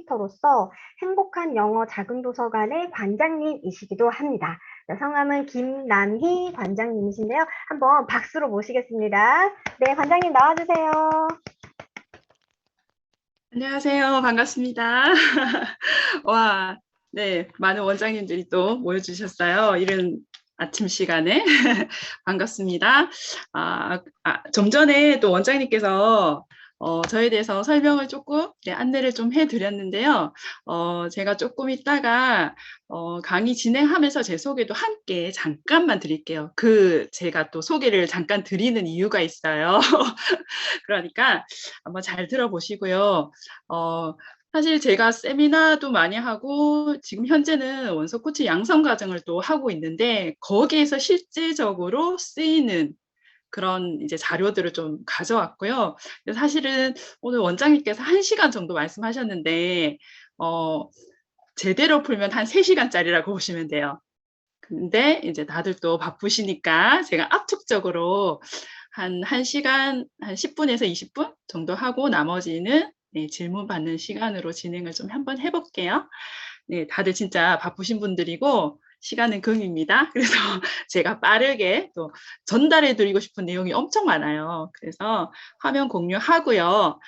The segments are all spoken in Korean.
에듀케이터로서 행복한 영어 작은 도서관의 관장님이시기도 합니다. 성함은 김남희 관장님이신데요. 한번 박수로 모시겠습니다. 네, 관장님 나와주세요. 안녕하세요. 반갑습니다. 와, 네, 많은 원장님들이 또 모여주셨어요. 이른 아침 시간에. 반갑습니다. 좀 전에 또 원장님께서 저에 대해서 설명을 조금, 안내를 좀 해드렸는데요. 제가 조금 있다가 강의 진행하면서 제 소개도 함께 잠깐만 드릴게요. 제가 또 소개를 잠깐 드리는 이유가 있어요. 그러니까 한번 잘 들어보시고요. 사실 제가 세미나도 많이 하고 지금 현재는 원서 코치 양성 과정을 또 하고 있는데 거기에서 실제적으로 쓰이는 그런 이제 자료들을 좀 가져왔고요. 사실은 오늘 원장님께서 1시간 정도 말씀하셨는데 제대로 풀면 한 3시간짜리라고 보시면 돼요. 근데 이제 다들 또 바쁘시니까 제가 압축적으로 한 1시간, 한 10분에서 20분 정도 하고 나머지는 질문 받는 시간으로 진행을 좀 한번 해볼게요. 네, 다들 진짜 바쁘신 분들이고 시간은 금입니다. 그래서 제가 빠르게 또 전달해 드리고 싶은 내용이 엄청 많아요. 그래서 화면 공유하고요.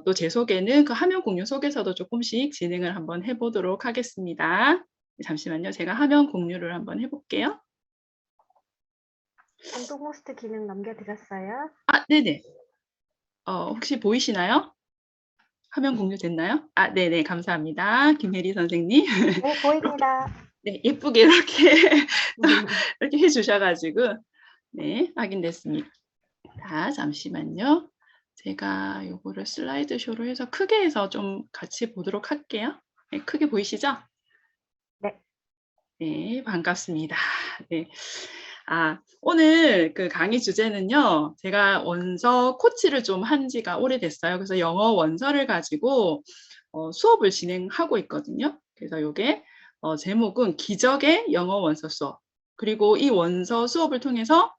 또 제 소개는 그 화면 공유 속에서도 조금씩 진행을 한번 해보도록 하겠습니다. 잠시만요. 제가 화면 공유를 한번 해볼게요. 단독 호스트 기능 넘겨드렸어요. 네네. 혹시 보이시나요? 화면 공유 됐나요? 네네. 감사합니다. 김혜리 선생님. 네, 보입니다. 네, 예쁘게 이렇게, 이렇게 해주셔가지고, 네, 확인됐습니다. 잠시만요. 제가 요거를 슬라이드 쇼로 해서 크게 해서 좀 같이 보도록 할게요. 네, 크게 보이시죠? 네. 네, 반갑습니다. 네. 오늘 그 강의 주제는요, 제가 원서 코치를 좀 한 지가 오래됐어요. 그래서 영어 원서를 가지고 수업을 진행하고 있거든요. 그래서 이게 제목은 기적의 영어 원서 수업. 그리고 이 원서 수업을 통해서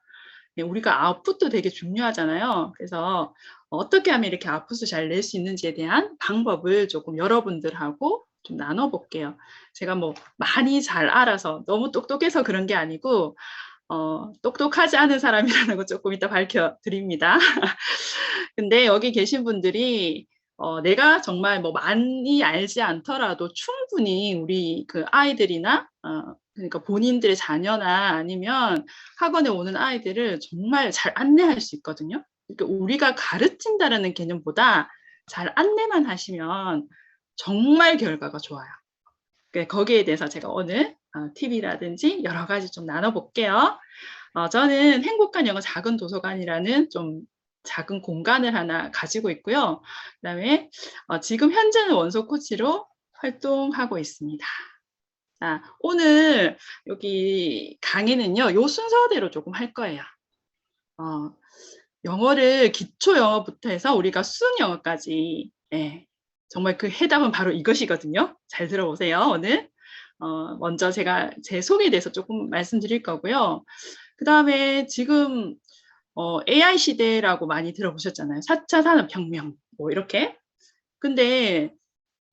우리가 아웃풋도 되게 중요하잖아요. 그래서 어떻게 하면 이렇게 아웃풋을 잘 낼 수 있는지에 대한 방법을 조금 여러분들하고 좀 나눠볼게요. 제가 뭐 많이 잘 알아서 너무 똑똑해서 그런 게 아니고 똑똑하지 않은 사람이라는 거 조금 이따 밝혀드립니다. 근데 여기 계신 분들이 내가 정말 뭐 많이 알지 않더라도 충분히 우리 그 아이들이나 그러니까 본인들의 자녀나 아니면 학원에 오는 아이들을 정말 잘 안내할 수 있거든요. 그러니까 우리가 가르친다라는 개념보다 잘 안내만 하시면 정말 결과가 좋아요. 거기에 대해서 제가 오늘 팁이라든지 여러 가지 좀 나눠볼게요. 저는 행복한 영어 작은 도서관이라는 좀 작은 공간을 하나 가지고 있고요. 그다음에 지금 현재는 원서 코치로 활동하고 있습니다. 오늘 여기 강의는요, 요 순서대로 조금 할 거예요. 영어를 기초 영어부터 해서 우리가 수능 영어까지 정말 그 해답은 바로 이것이거든요. 잘 들어보세요, 오늘. 먼저 제가 제 소개에 대해서 조금 말씀드릴 거고요. 그 다음에 지금 AI 시대라고 많이 들어보셨잖아요. 4차 산업혁명, 뭐 이렇게. 근데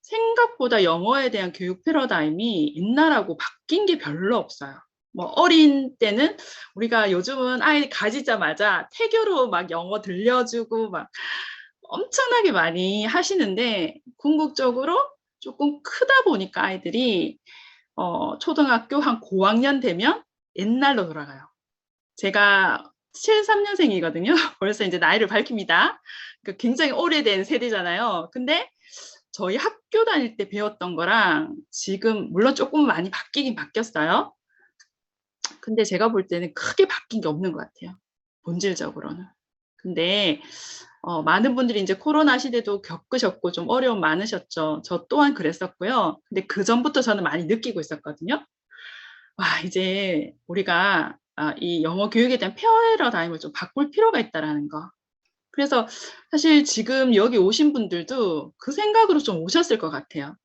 생각보다 영어에 대한 교육 패러다임이 옛날하고 바뀐 게 별로 없어요. 뭐 어린 때는 우리가 요즘은 아이 가지자마자 태교로 막 영어 들려주고 막 엄청나게 많이 하시는데 궁극적으로 조금 크다 보니까 아이들이 초등학교 한 고학년 되면 옛날로 돌아가요. 제가 73년생이거든요. 벌써 이제 나이를 밝힙니다. 그러니까 굉장히 오래된 세대잖아요. 근데 저희 학교 다닐 때 배웠던 거랑 지금 물론 조금 많이 바뀌긴 바뀌었어요. 근데 제가 볼 때는 크게 바뀐 게 없는 것 같아요. 본질적으로는. 근데 많은 분들이 이제 코로나 시대도 겪으셨고 좀 어려움 많으셨죠. 저 또한 그랬었고요. 근데 그 전부터 저는 많이 느끼고 있었거든요. 이제 우리가 이 영어 교육에 대한 패러다임을 좀 바꿀 필요가 있다라는 거. 그래서 사실 지금 여기 오신 분들도 그 생각으로 좀 오셨을 것 같아요.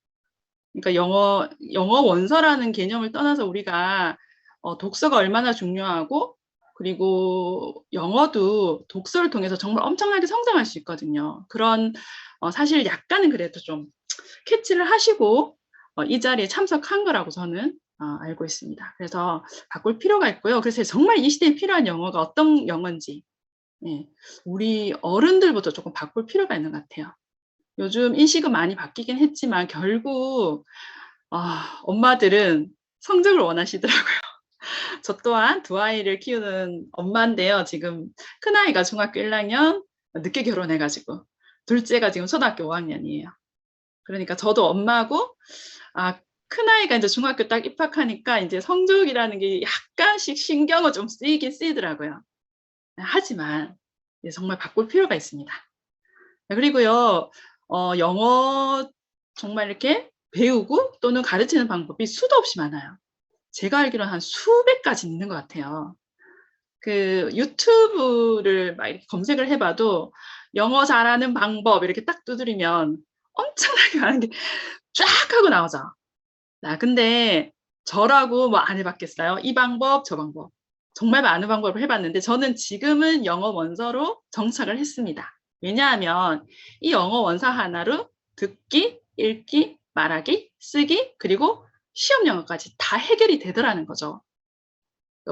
그러니까 영어 원서라는 개념을 떠나서 우리가 독서가 얼마나 중요하고 그리고 영어도 독서를 통해서 정말 엄청나게 성장할 수 있거든요. 그런 사실 약간은 그래도 좀 캐치를 하시고 이 자리에 참석한 거라고 저는 알고 있습니다. 그래서 바꿀 필요가 있고요. 그래서 정말 이 시대에 필요한 영어가 어떤 영어인지 예, 우리 어른들부터 조금 바꿀 필요가 있는 것 같아요. 요즘 인식은 많이 바뀌긴 했지만 결국 엄마들은 성적을 원하시더라고요. 저 또한 두 아이를 키우는 엄마인데요. 지금 큰아이가 중학교 1학년, 늦게 결혼해가지고 둘째가 지금 초등학교 5학년이에요. 그러니까 저도 엄마고 큰아이가 이제 중학교 딱 입학하니까 이제 성적이라는 게 약간씩 신경을 좀 쓰이긴 쓰이더라고요. 하지만 정말 바꿀 필요가 있습니다. 그리고요, 영어 정말 이렇게 배우고 또는 가르치는 방법이 수도 없이 많아요. 제가 알기로는 한 수백 가지 있는 것 같아요. 그 유튜브를 막 이렇게 검색을 해봐도 영어 잘하는 방법 이렇게 딱 두드리면 엄청나게 많은 게 쫙 하고 나오죠. 근데 저라고 뭐 안 해봤겠어요? 이 방법, 저 방법. 정말 많은 방법을 해봤는데 저는 지금은 영어 원서로 정착을 했습니다. 왜냐하면 이 영어 원서 하나로 듣기, 읽기, 말하기, 쓰기, 그리고 시험 영어까지 다 해결이 되더라는 거죠.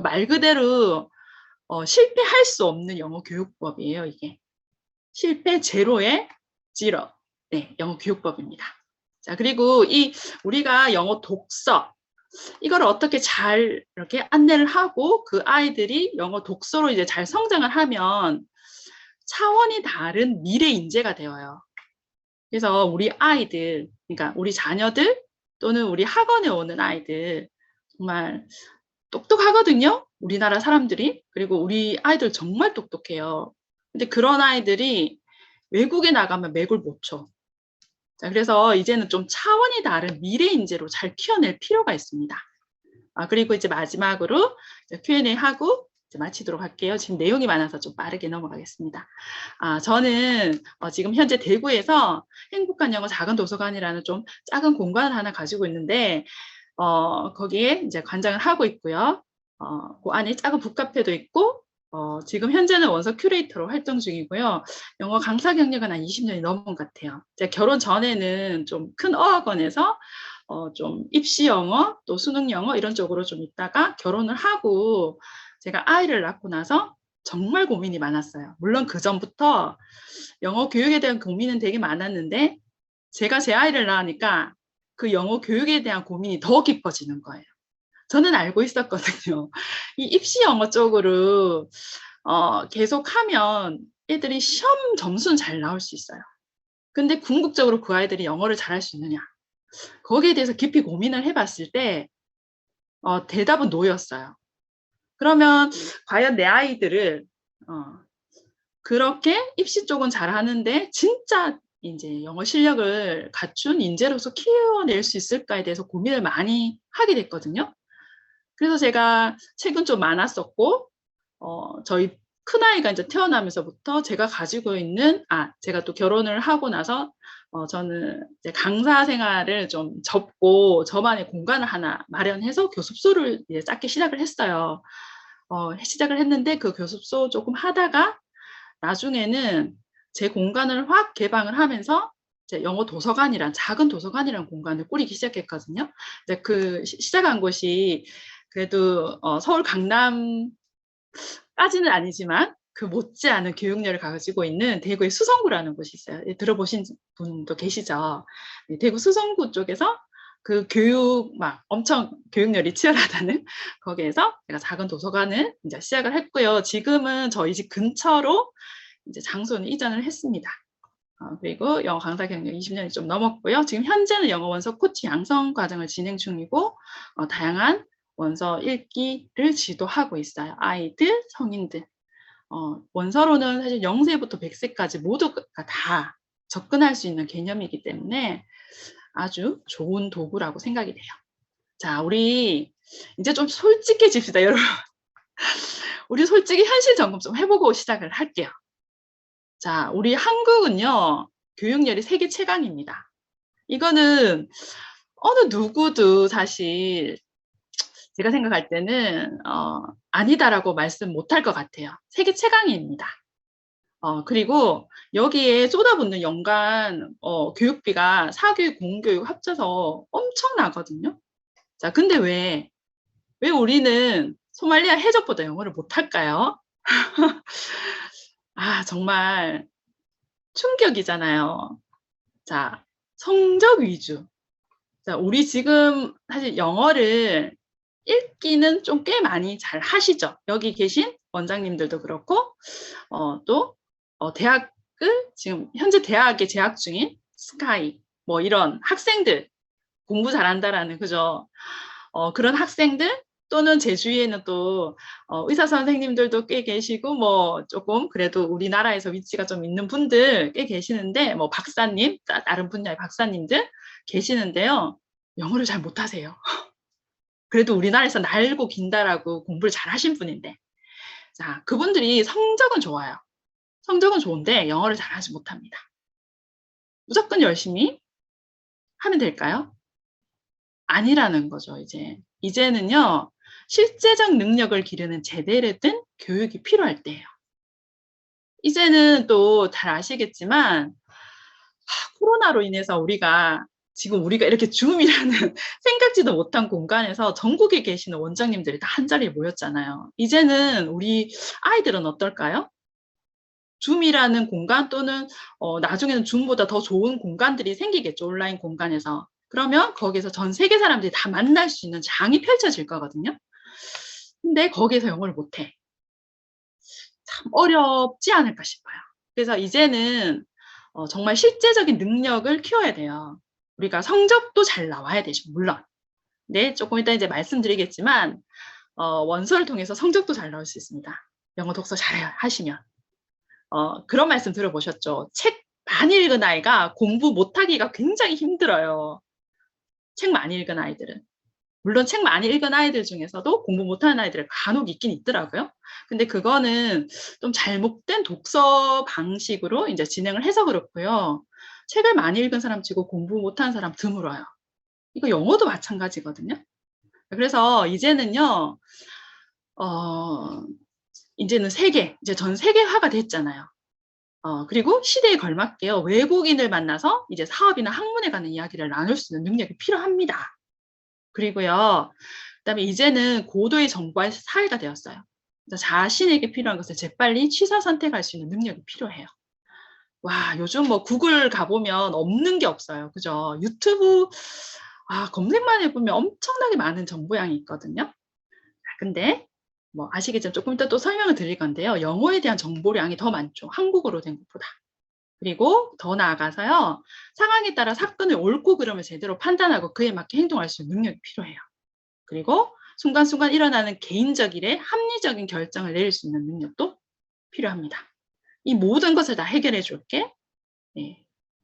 말 그대로 실패할 수 없는 영어 교육법이에요, 이게. 실패 제로의 지로. 네, 영어 교육법입니다. 자, 그리고 우리가 영어 독서, 이걸 어떻게 잘 이렇게 안내를 하고 그 아이들이 영어 독서로 이제 잘 성장을 하면 차원이 다른 미래 인재가 되어요. 그래서 우리 아이들, 그러니까 우리 자녀들 또는 우리 학원에 오는 아이들 정말 똑똑하거든요. 우리나라 사람들이. 그리고 우리 아이들 정말 똑똑해요. 근데 그런 아이들이 외국에 나가면 맥을 못 쳐. 자, 그래서 이제는 좀 차원이 다른 미래 인재로 잘 키워낼 필요가 있습니다. 그리고 이제 마지막으로 Q&A 하고 이제 마치도록 할게요. 지금 내용이 많아서 좀 빠르게 넘어가겠습니다. 저는 지금 현재 대구에서 행복한 영어 작은 도서관이라는 좀 작은 공간을 하나 가지고 있는데 거기에 이제 관장을 하고 있고요. 그 안에 작은 북카페도 있고 지금 현재는 원서 큐레이터로 활동 중이고요. 영어 강사 경력은 한 20년이 넘은 것 같아요. 제가 결혼 전에는 좀 큰 어학원에서 좀 입시 영어, 또 수능 영어 이런 쪽으로 좀 있다가 결혼을 하고 제가 아이를 낳고 나서 정말 고민이 많았어요. 물론 그 전부터 영어 교육에 대한 고민은 되게 많았는데 제가 제 아이를 낳으니까 그 영어 교육에 대한 고민이 더 깊어지는 거예요. 저는 알고 있었거든요. 이 입시 영어 쪽으로 계속하면 애들이 시험 점수는 잘 나올 수 있어요. 근데 궁극적으로 그 아이들이 영어를 잘할 수 있느냐? 거기에 대해서 깊이 고민을 해봤을 때 대답은 노였어요. 그러면 과연 내 아이들을 그렇게 입시 쪽은 잘하는데 진짜 이제 영어 실력을 갖춘 인재로서 키워낼 수 있을까에 대해서 고민을 많이 하게 됐거든요. 그래서 제가 책은 좀 많았었고 저희 큰아이가 이제 태어나면서부터 제가 가지고 있는 제가 또 결혼을 하고 나서 저는 이제 강사 생활을 좀 접고 저만의 공간을 하나 마련해서 교습소를 이제 쌓기 시작을 했어요. 시작을 했는데 그 교습소 조금 하다가 나중에는 제 공간을 확 개방을 하면서 이제 영어 도서관이란 작은 도서관이라는 공간을 꾸리기 시작했거든요. 이제 그 시작한 곳이 그래도 서울 강남까지는 아니지만 그 못지않은 교육열을 가지고 있는 대구의 수성구라는 곳이 있어요. 들어보신 분도 계시죠? 대구 수성구 쪽에서 그 교육 엄청 교육열이 치열하다는 거기에서 제가 작은 도서관을 이제 시작을 했고요. 지금은 저희 집 근처로 이제 장소는 이전을 했습니다. 그리고 영어 강사 경력 20년이 좀 넘었고요. 지금 현재는 영어 원서 코치 양성 과정을 진행 중이고 다양한 원서 읽기를 지도하고 있어요. 아이들, 성인들. 원서로는 사실 0세부터 100세까지 모두가 다 접근할 수 있는 개념이기 때문에 아주 좋은 도구라고 생각이 돼요. 자, 우리 이제 좀 솔직해집시다, 여러분. 우리 솔직히 현실 점검 좀 해보고 시작을 할게요. 자, 우리 한국은요, 교육열이 세계 최강입니다. 이거는 어느 누구도 사실 제가 생각할 때는 아니다라고 말씀 못할 것 같아요. 세계 최강입니다. 그리고 여기에 쏟아붓는 연간 교육비가 사교육, 공교육 합쳐서 엄청나거든요. 자, 근데 왜 우리는 소말리아 해적보다 영어를 못할까요? 아, 정말 충격이잖아요. 자, 성적 위주. 자, 우리 지금 사실 영어를 읽기는 좀 꽤 많이 잘 하시죠. 여기 계신 원장님들도 그렇고, 또, 대학을 지금 현재 대학에 재학 중인 스카이, 뭐 이런 학생들, 공부 잘한다라는, 그죠? 그런 학생들, 또는 제 주위에는 또, 의사 선생님들도 꽤 계시고, 뭐, 조금, 그래도 우리나라에서 위치가 좀 있는 분들 꽤 계시는데, 뭐, 박사님, 다른 분야의 박사님들 계시는데요. 영어를 잘 못하세요. 그래도 우리나라에서 날고 긴다라고 공부를 잘 하신 분인데. 자, 그분들이 성적은 좋아요. 성적은 좋은데 영어를 잘하지 못합니다. 무조건 열심히 하면 될까요? 아니라는 거죠, 이제. 이제는요, 실제적 능력을 기르는 제대로 된 교육이 필요할 때예요. 이제는 또 잘 아시겠지만, 코로나로 인해서 지금 우리가 이렇게 줌이라는 생각지도 못한 공간에서 전국에 계시는 원장님들이 다 한자리에 모였잖아요. 이제는 우리 아이들은 어떨까요? 줌이라는 공간 또는 나중에는 줌보다 더 좋은 공간들이 생기겠죠. 온라인 공간에서. 그러면 거기서 전 세계 사람들이 다 만날 수 있는 장이 펼쳐질 거거든요. 근데 거기에서 영어를 못해. 참 어렵지 않을까 싶어요. 그래서 이제는 정말 실제적인 능력을 키워야 돼요. 우리가 성적도 잘 나와야 되죠. 물론. 네, 조금 이따 이제 말씀드리겠지만 원서를 통해서 성적도 잘 나올 수 있습니다. 영어 독서 잘 하시면. 그런 말씀 들어보셨죠? 책 많이 읽은 아이가 공부 못하기가 굉장히 힘들어요. 책 많이 읽은 아이들은. 물론 책 많이 읽은 아이들 중에서도 공부 못하는 아이들 간혹 있긴 있더라고요. 근데 그거는 좀 잘못된 독서 방식으로 이제 진행을 해서 그렇고요. 책을 많이 읽은 사람 치고 공부 못하는 사람 드물어요. 이거 영어도 마찬가지거든요. 그래서 이제는요, 이제는 이제 전 세계화가 됐잖아요. 그리고 시대에 걸맞게요. 외국인을 만나서 이제 사업이나 학문에 관한 이야기를 나눌 수 있는 능력이 필요합니다. 그리고요, 그다음에 이제는 고도의 정보화 사회가 되었어요. 그래서 자신에게 필요한 것을 재빨리 취사 선택할 수 있는 능력이 필요해요. 와, 요즘 뭐 구글 가보면 없는 게 없어요. 그죠? 유튜브, 검색만 해보면 엄청나게 많은 정보량이 있거든요. 근데 뭐 아시겠지만 조금 이따 또 설명을 드릴 건데요. 영어에 대한 정보량이 더 많죠. 한국어로 된 것보다. 그리고 더 나아가서요. 상황에 따라 사건의 옳고 그름을 제대로 판단하고 그에 맞게 행동할 수 있는 능력이 필요해요. 그리고 순간순간 일어나는 개인적 일에 합리적인 결정을 내릴 수 있는 능력도 필요합니다. 이 모든 것을 다 해결해 줄게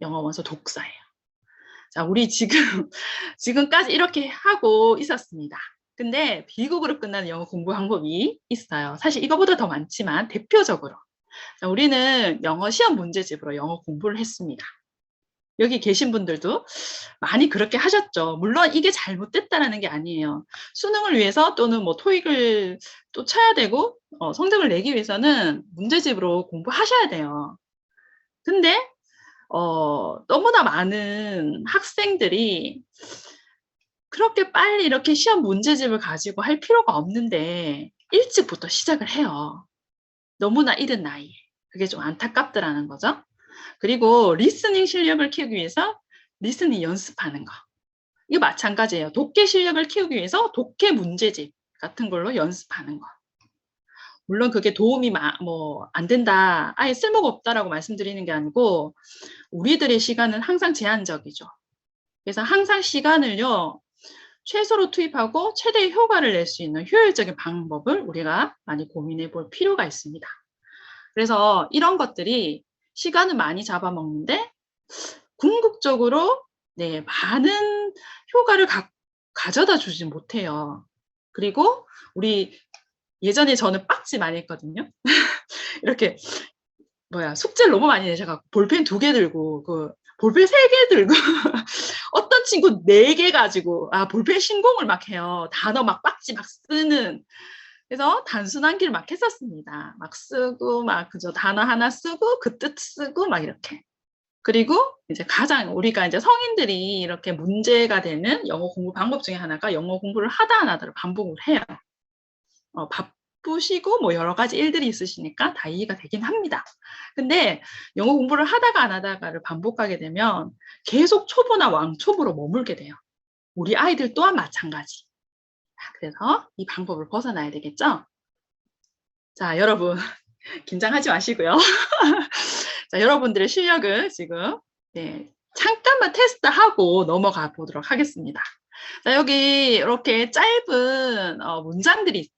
영어 원서 독서예요. 자, 우리 지금까지 이렇게 하고 있었습니다. 근데 비국어로 끝나는 영어 공부 방법이 있어요. 사실 이거보다 더 많지만 대표적으로. 자, 우리는 영어 시험 문제집으로 영어 공부를 했습니다. 여기 계신 분들도 많이 그렇게 하셨죠. 물론 이게 잘못됐다라는 게 아니에요. 수능을 위해서 또는 뭐 토익을 또 쳐야 되고 성적을 내기 위해서는 문제집으로 공부하셔야 돼요. 근데 너무나 많은 학생들이 그렇게 빨리 이렇게 시험 문제집을 가지고 할 필요가 없는데 일찍부터 시작을 해요. 너무나 이른 나이에. 그게 좀 안타깝더라는 거죠. 그리고 리스닝 실력을 키우기 위해서 리스닝 연습하는 거. 이거 마찬가지예요. 독해 실력을 키우기 위해서 독해 문제집 같은 걸로 연습하는 거. 물론 그게 도움이 안 된다, 아예 쓸모가 없다라고 말씀드리는 게 아니고 우리들의 시간은 항상 제한적이죠. 그래서 항상 시간을요. 최소로 투입하고 최대의 효과를 낼 수 있는 효율적인 방법을 우리가 많이 고민해 볼 필요가 있습니다. 그래서 이런 것들이 시간을 많이 잡아먹는데 궁극적으로 많은 효과를 가져다 주지 못해요. 그리고 우리 예전에 저는 빡지 많이 했거든요. 이렇게 숙제를 너무 많이 내셔갖고 볼펜 2개 들고 볼펜 3개 들고 어떤 친구 4개 가지고 볼펜 신공을 막 해요. 단어 막 빡지 막 쓰는 그래서 단순한 길 막 했었습니다. 막 쓰고, 막 그저 단어 하나 쓰고, 그 뜻 쓰고, 막 이렇게. 그리고 이제 가장 우리가 이제 성인들이 이렇게 문제가 되는 영어 공부 방법 중에 하나가 영어 공부를 하다 안 하다를 반복을 해요. 바쁘시고 뭐 여러 가지 일들이 있으시니까 다 이해가 되긴 합니다. 근데 영어 공부를 하다가 안 하다가를 반복하게 되면 계속 초보나 왕초보로 머물게 돼요. 우리 아이들 또한 마찬가지. 그래서 이 방법을 벗어나야 되겠죠? 자, 여러분 긴장하지 마시고요. 자, 여러분들의 실력을 지금 잠깐만 테스트하고 넘어가 보도록 하겠습니다. 자, 여기 이렇게 짧은 문장들이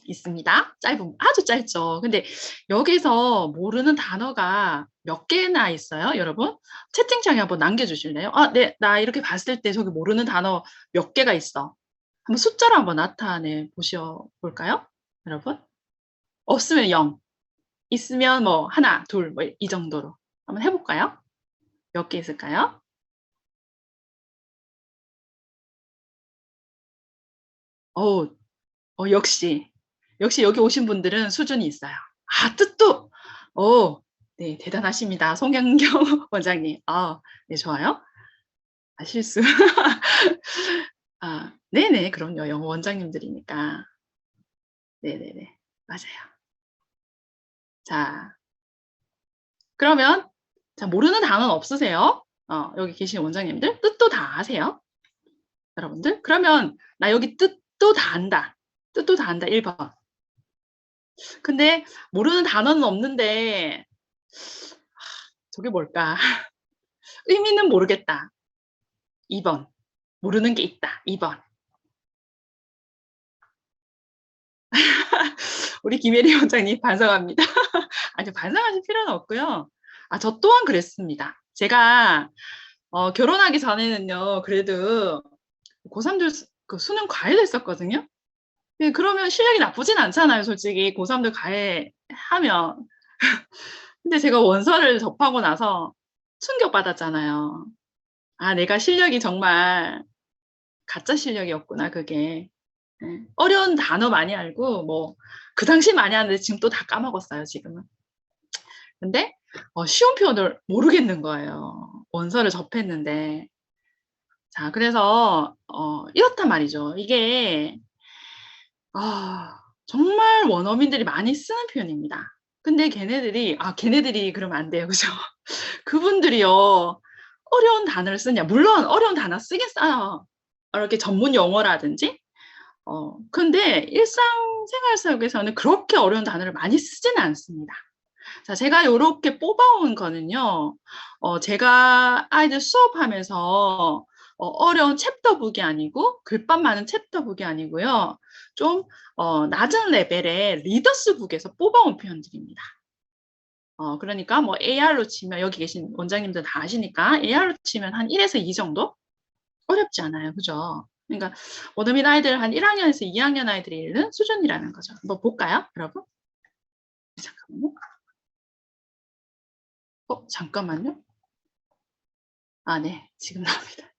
있습니다. 아주 짧죠. 근데 여기서 모르는 단어가 몇 개나 있어요, 여러분? 채팅창에 한번 남겨주실래요? 아, 네, 나 이렇게 봤을 때 저기 모르는 단어 몇 개가 있어. 한번 숫자로 한번 나타내 보셔볼까요, 여러분? 없으면 0, 있으면 뭐 하나, 둘, 뭐 이 정도로 한번 해볼까요? 몇 개 있을까요? 역시 여기 오신 분들은 수준이 있어요. 아, 뜻도, 네, 대단하십니다. 송영경 원장님. 네, 좋아요. 실수. 네네, 그럼요. 영어 원장님들이니까. 네네네, 맞아요. 자, 그러면, 자, 모르는 단어는 없으세요? 여기 계신 원장님들, 뜻도 다 아세요? 여러분들? 그러면, 나 여기 뜻도 다 안다. 뜻도 다 안다, 1번. 근데, 모르는 단어는 없는데, 저게 뭘까? 의미는 모르겠다. 2번. 모르는 게 있다. 2번. 우리 김예리 원장님 반성합니다. 아니, 반성하실 필요는 없고요. 저 또한 그랬습니다. 제가 결혼하기 전에는요, 그래도 고3들 그 수능 과외를 했었거든요. 그러면 실력이 나쁘진 않잖아요, 솔직히. 고3들 과외 하면. 근데 제가 원서를 접하고 나서 충격받았잖아요. 내가 실력이 정말 가짜 실력이었구나, 그게. 어려운 단어 많이 알고, 뭐, 그 당시 많이 하는데 지금 또 다 까먹었어요, 지금은. 근데, 쉬운 표현을 모르겠는 거예요. 원서를 접했는데. 자, 그래서, 이렇단 말이죠. 이게, 정말 원어민들이 많이 쓰는 표현입니다. 근데 걔네들이 그러면 안 돼요. 그죠? 그분들이요, 어려운 단어를 쓰냐. 물론 어려운 단어 쓰긴 써요. 이렇게 전문 용어라든지. 근데 일상생활 속에서는 그렇게 어려운 단어를 많이 쓰지는 않습니다. 자, 제가 이렇게 뽑아온 거는요, 제가 아이들 수업하면서 어려운 챕터북이 아니고, 글밥 많은 챕터북이 아니고요, 좀 낮은 레벨의 리더스북에서 뽑아온 표현들입니다. 그러니까 뭐 AR로 치면, 여기 계신 원장님들 다 아시니까, AR로 치면 한 1에서 2 정도? 어렵지 않아요. 그죠? 그러니까 원어민 아이들 한 1학년에서 2학년 아이들이 읽는 수준이라는 거죠. 한번 볼까요, 여러분? 잠깐만요. 잠깐만요. 네, 지금 나옵니다.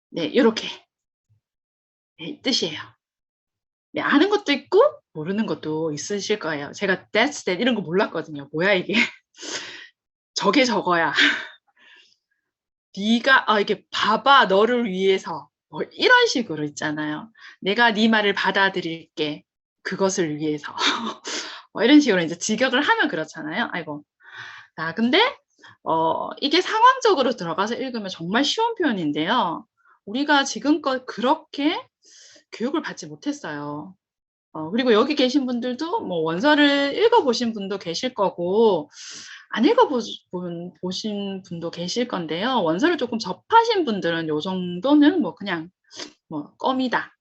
네, 이렇게 뜻이에요. 네, 아는 것도 있고 모르는 것도 있으실 거예요. 제가 that's that 이런 거 몰랐거든요. 뭐야 이게? 저게 저거야. 네가 이게 봐봐 너를 위해서 뭐 이런 식으로 있잖아요. 내가 네 말을 받아들일게 그것을 위해서 뭐 이런 식으로 이제 직역을 하면 그렇잖아요. 아이고. 자, 근데 이게 상황적으로 들어가서 읽으면 정말 쉬운 표현인데요. 우리가 지금껏 그렇게 교육을 받지 못했어요. 그리고 여기 계신 분들도 뭐 원서를 읽어보신 분도 계실 거고 안 읽어보신 분도 계실 건데요. 원서를 조금 접하신 분들은 요 정도는 뭐 그냥 뭐 껌이다.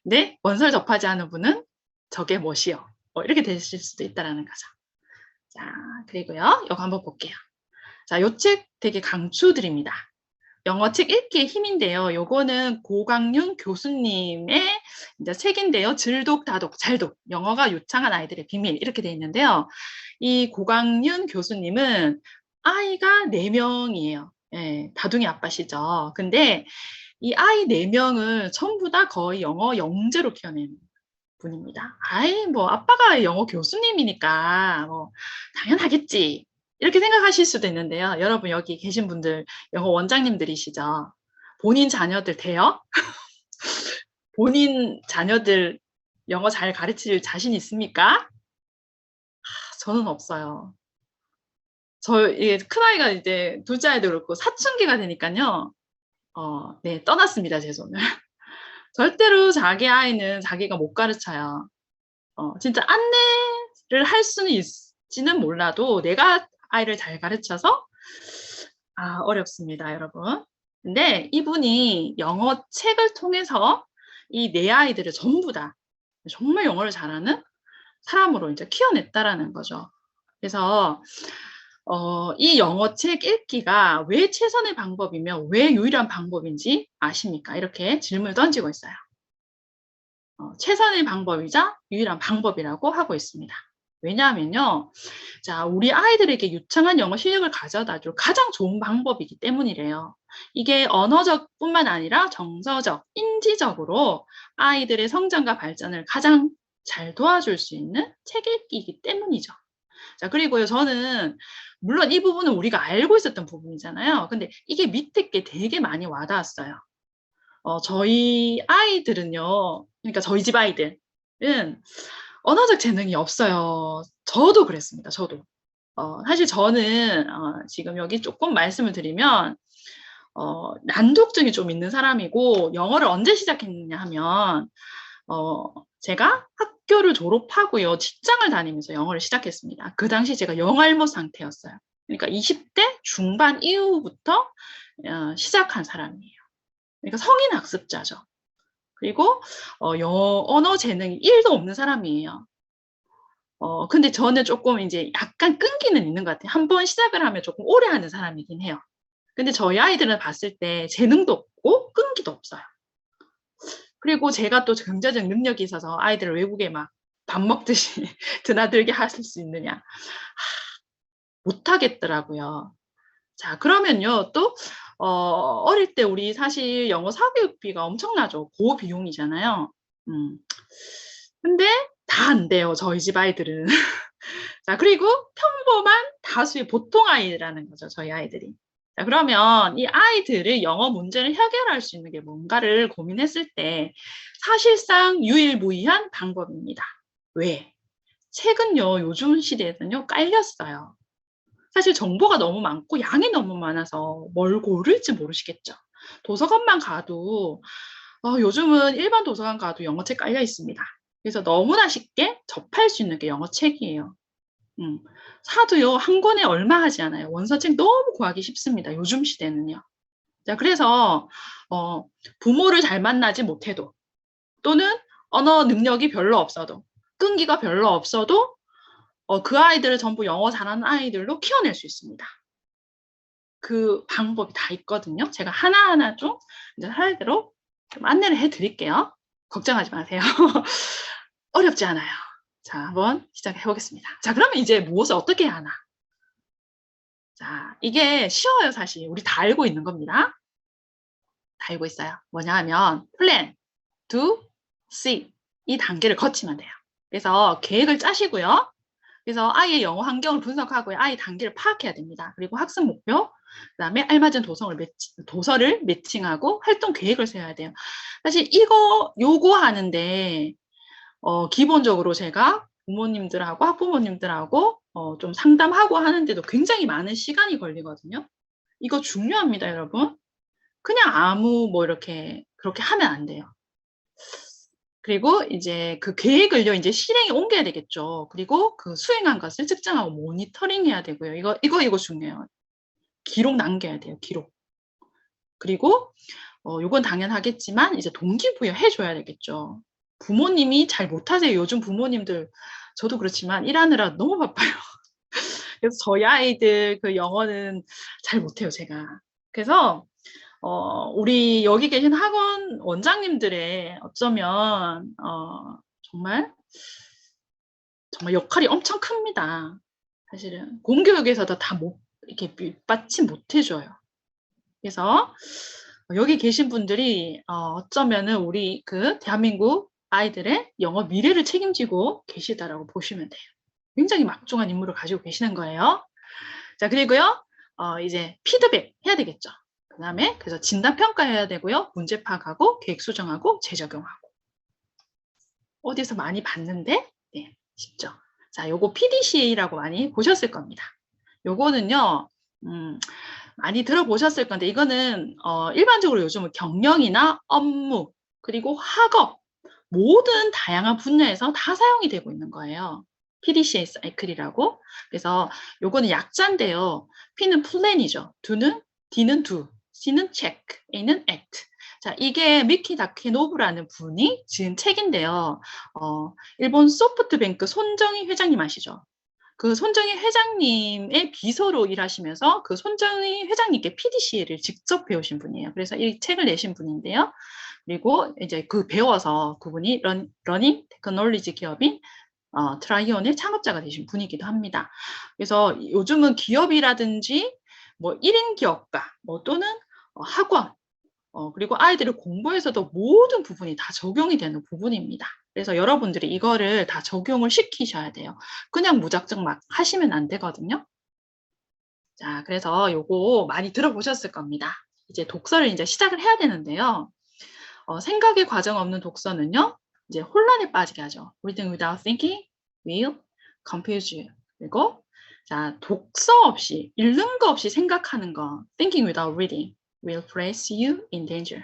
네, 원서를 접하지 않은 분은 저게 뭐시여. 이렇게 되실 수도 있다라는 거죠. 자, 그리고요. 이거 한번 볼게요. 자, 요 책 되게 강추드립니다. 영어 책 읽기의 힘인데요. 요거는 고강윤 교수님의 이제 책인데요. 즐독, 다독, 잘독. 영어가 유창한 아이들의 비밀. 이렇게 돼 있는데요. 이 고강윤 교수님은 아이가 4명이에요. 예, 다둥이 아빠시죠. 근데 이 아이 4명을 전부 다 거의 영어 영재로 키워낸 분입니다. 아이, 뭐, 아빠가 영어 교수님이니까, 뭐, 당연하겠지. 이렇게 생각하실 수도 있는데요. 여러분, 여기 계신 분들, 영어 원장님들이시죠? 본인 자녀들 돼요? 본인 자녀들 영어 잘 가르칠 자신 있습니까? 저는 없어요. 이게 큰아이가 이제 둘째 아이도 그렇고 사춘기가 되니까요. 네, 떠났습니다, 제 손을. 절대로 자기 아이는 자기가 못 가르쳐요. 진짜 안내를 할 수는 있지는 몰라도 내가 아이를 잘 가르쳐서 어렵습니다, 여러분. 근데 이분이 영어 책을 통해서 이 4아이들을 전부 다 정말 영어를 잘하는 사람으로 이제 키워냈다라는 거죠. 그래서 이 영어 책 읽기가 왜 최선의 방법이며 왜 유일한 방법인지 아십니까? 이렇게 질문을 던지고 있어요. 최선의 방법이자 유일한 방법이라고 하고 있습니다. 왜냐하면요. 자, 우리 아이들에게 유창한 영어 실력을 가져다 줄 가장 좋은 방법이기 때문이래요. 이게 언어적뿐만 아니라 정서적, 인지적으로 아이들의 성장과 발전을 가장 잘 도와줄 수 있는 책 읽기이기 때문이죠. 자, 그리고요, 저는 물론 이 부분은 우리가 알고 있었던 부분이잖아요. 근데 이게 밑에 게 되게 많이 와닿았어요. 저희 아이들은요, 그러니까 저희 집 아이들은 언어적 재능이 없어요. 저도 그랬습니다. 저도. 사실 저는 지금 여기 조금 말씀을 드리면 난독증이 좀 있는 사람이고 영어를 언제 시작했느냐 하면 제가 학교를 졸업하고요. 직장을 다니면서 영어를 시작했습니다. 그 당시 제가 영알못 상태였어요. 그러니까 20대 중반 이후부터 시작한 사람이에요. 그러니까 성인 학습자죠. 그리고 언어 재능이 1도 없는 사람이에요. 근데 저는 조금 이제 약간 끈기는 있는 것 같아요. 한번 시작을 하면 조금 오래 하는 사람이긴 해요. 근데 저희 아이들은 봤을 때 재능도 없고 끈기도 없어요. 그리고 제가 또 경제적 능력이 있어서 아이들을 외국에 막 밥 먹듯이 드나들게 하실 수 있느냐. 못하겠더라고요. 자, 그러면요, 또, 어릴 때 우리 사실 영어 사교육비가 엄청나죠. 고비용이잖아요. 근데 다 안 돼요. 저희 집 아이들은. 자, 그리고 평범한 다수의 보통 아이라는 거죠. 저희 아이들이. 자, 그러면 이 아이들의 영어 문제를 해결할 수 있는 게 뭔가를 고민했을 때 사실상 유일무이한 방법입니다. 왜? 책은요, 요즘 시대에는요, 깔렸어요. 사실 정보가 너무 많고 양이 너무 많아서 뭘 고를지 모르시겠죠. 도서관만 가도 요즘은 일반 도서관 가도 영어책 깔려 있습니다. 그래서 너무나 쉽게 접할 수 있는 게 영어책이에요. 사도요, 한 권에 얼마 하지 않아요. 원서책 너무 구하기 쉽습니다. 요즘 시대는요. 자, 그래서 부모를 잘 만나지 못해도 또는 언어 능력이 별로 없어도 끈기가 별로 없어도 그 아이들을 전부 영어 잘하는 아이들로 키워낼 수 있습니다. 그 방법이 다 있거든요. 제가 하나하나 좀 이제 사례대로 좀 안내를 해드릴게요. 걱정하지 마세요. 어렵지 않아요. 자, 한번 시작해 보겠습니다. 자, 그러면 이제 무엇을 어떻게 해야 하나? 자, 이게 쉬워요, 사실. 우리 다 알고 있는 겁니다. 다 알고 있어요. 뭐냐 하면 plan, do, see 이 단계를 거치면 돼요. 그래서 계획을 짜시고요. 그래서 아이의 영어 환경을 분석하고 아이 단계를 파악해야 됩니다. 그리고 학습 목표, 그다음에 알맞은 도서를 매칭하고 활동 계획을 세워야 돼요. 사실 이거 요구하는데 기본적으로 제가 부모님들하고 학부모님들하고 좀 상담하고 하는데도 굉장히 많은 시간이 걸리거든요. 이거 중요합니다, 여러분. 그냥 아무 뭐 이렇게 그렇게 하면 안 돼요. 그리고 이제 그 계획을요, 이제 실행에 옮겨야 되겠죠. 그리고 그 수행한 것을 측정하고 모니터링 해야 되고요. 이거 중요해요. 기록 남겨야 돼요, 기록. 그리고, 요건 당연하겠지만, 이제 동기부여 해줘야 되겠죠. 부모님이 잘 못하세요. 요즘 부모님들, 저도 그렇지만 일하느라 너무 바빠요. 그래서 저희 아이들 그 영어는 잘 못해요, 제가. 그래서, 우리 여기 계신 학원 원장님들의 어쩌면, 정말 역할이 엄청 큽니다. 사실은. 공교육에서도 다 이렇게 밑받침 못 해줘요. 그래서, 여기 계신 분들이 어쩌면은 우리 그 대한민국 아이들의 영어 미래를 책임지고 계시다라고 보시면 돼요. 굉장히 막중한 임무를 가지고 계시는 거예요. 자, 그리고요, 이제 피드백 해야 되겠죠. 그 다음에 그래서 진단 평가해야 되고요. 문제 파악하고 계획 수정하고 재적용하고. 어디서 많이 봤는데, 네, 쉽죠. 자, 요거 PDCA라고 많이 보셨을 겁니다. 요거는요, 많이 들어보셨을 건데, 이거는, 일반적으로 요즘은 경영이나 업무, 그리고 학업, 모든 다양한 분야에서 다 사용이 되고 있는 거예요. PDCA 사이클이라고. 그래서 요거는 약자인데요. P는 플랜이죠. D는 do, C는 check, A는 act. 자, 이게 미키 다케노부라는 분이 지은 책인데요. 일본 소프트뱅크 손정희 회장님 아시죠? 그 손정희 회장님의 비서로 일하시면서 그 손정희 회장님께 PDCA를 직접 배우신 분이에요. 그래서 이 책을 내신 분인데요. 그리고 이제 그 배워서 그분이 러닝 테크놀로지 기업인 트라이온의 창업자가 되신 분이기도 합니다. 그래서 요즘은 기업이라든지 뭐 1인 기업가 뭐 또는 학원 그리고 아이들을 공부에서도 모든 부분이 다 적용이 되는 부분입니다. 그래서 여러분들이 이거를 다 적용을 시키셔야 돼요. 그냥 무작정 막 하시면 안 되거든요. 자, 그래서 요거 많이 들어보셨을 겁니다. 이제 독서를 이제 시작을 해야 되는데요. 생각의 과정 없는 독서는요, 이제 혼란에 빠지게 하죠. Reading without thinking will confuse you. 그리고 자, 독서 없이, 읽는 거 없이 생각하는 거, thinking without reading will place you in danger.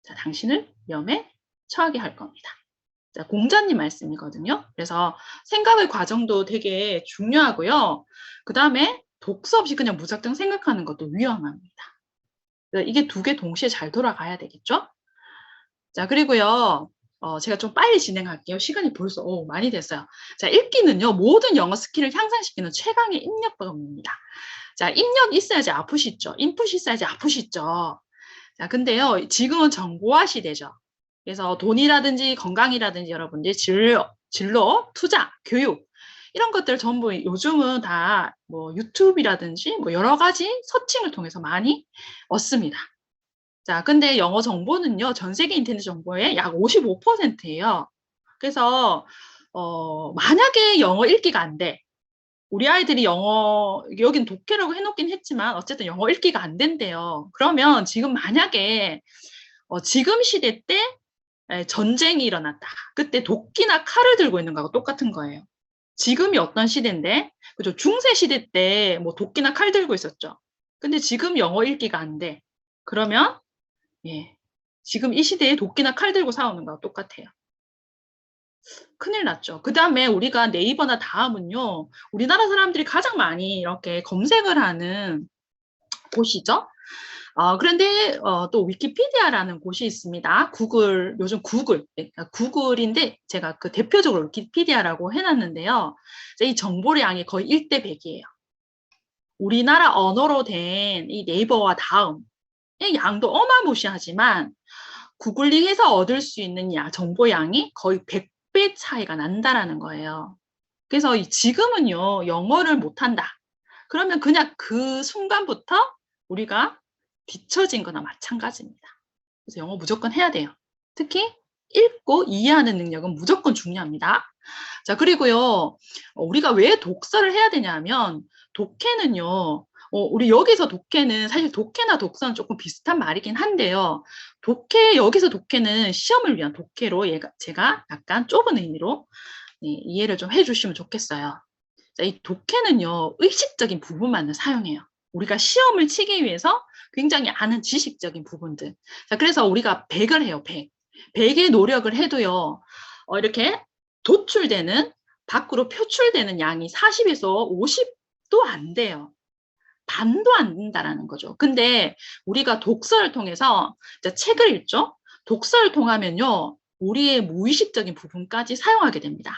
자, 당신을 위험에 처하게 할 겁니다. 자, 공자님 말씀이거든요. 그래서 생각의 과정도 되게 중요하고요. 그 다음에 독서 없이 그냥 무작정 생각하는 것도 위험합니다. 이게 두 개 동시에 잘 돌아가야 되겠죠? 자, 그리고요. 제가 좀 빨리 진행할게요. 시간이 벌써 많이 됐어요. 자, 읽기는요. 모든 영어 스킬을 향상시키는 최강의 입력법입니다. 자, 입력 있어야지 아프시죠. 인풋 있어야지 아프시죠. 자, 근데요. 지금은 정보화 시대죠. 그래서 돈이라든지 건강이라든지 여러분들 진로, 투자, 교육 이런 것들 전부 요즘은 다 뭐 유튜브라든지 뭐 여러 가지 서칭을 통해서 많이 얻습니다. 자, 근데 영어 정보는요, 전 세계 인터넷 정보의 약 55%예요. 그래서, 만약에 영어 읽기가 안 돼. 우리 아이들이 영어, 여긴 독해라고 해놓긴 했지만, 어쨌든 영어 읽기가 안 된대요. 그러면 지금 만약에, 지금 시대 때 전쟁이 일어났다. 그때 도끼나 칼을 들고 있는 거하고 똑같은 거예요. 지금이 어떤 시대인데, 그죠? 중세 시대 때 뭐 도끼나 칼 들고 있었죠. 근데 지금 영어 읽기가 안 돼. 그러면 예. 지금 이 시대에 도끼나 칼 들고 싸우는 거랑 똑같아요. 큰일 났죠. 그 다음에 우리가 네이버나 다음은요, 우리나라 사람들이 가장 많이 이렇게 검색을 하는 곳이죠. 그런데 또 위키피디아라는 곳이 있습니다. 구글, 요즘 구글, 구글인데 제가 그 대표적으로 위키피디아라고 해놨는데요. 이 정보량이 거의 1대 100이에요. 우리나라 언어로 된 이 네이버와 다음, 양도 어마무시하지만 구글링해서 얻을 수 있는 정보 양이 거의 100배 차이가 난다라는 거예요. 그래서 지금은요, 영어를 못한다. 그러면 그냥 그 순간부터 우리가 뒤처진 거나 마찬가지입니다. 그래서 영어 무조건 해야 돼요. 특히 읽고 이해하는 능력은 무조건 중요합니다. 자, 그리고요, 우리가 왜 독서를 해야 되냐면, 독해는요, 우리 여기서 독해는 사실 독해나 독서는 조금 비슷한 말이긴 한데요. 여기서 독해는 시험을 위한 독해로 제가 약간 좁은 의미로 이해를 좀 해주시면 좋겠어요. 자, 이 독해는요, 의식적인 부분만을 사용해요. 우리가 시험을 치기 위해서 굉장히 아는 지식적인 부분들. 자, 그래서 우리가 100을 해요, 100. 100의 노력을 해도요, 이렇게 밖으로 표출되는 양이 40에서 50도 안 돼요. 반도 안 된다라는 거죠. 근데 우리가 독서를 통해서 책을 읽죠? 독서를 통하면요, 우리의 무의식적인 부분까지 사용하게 됩니다.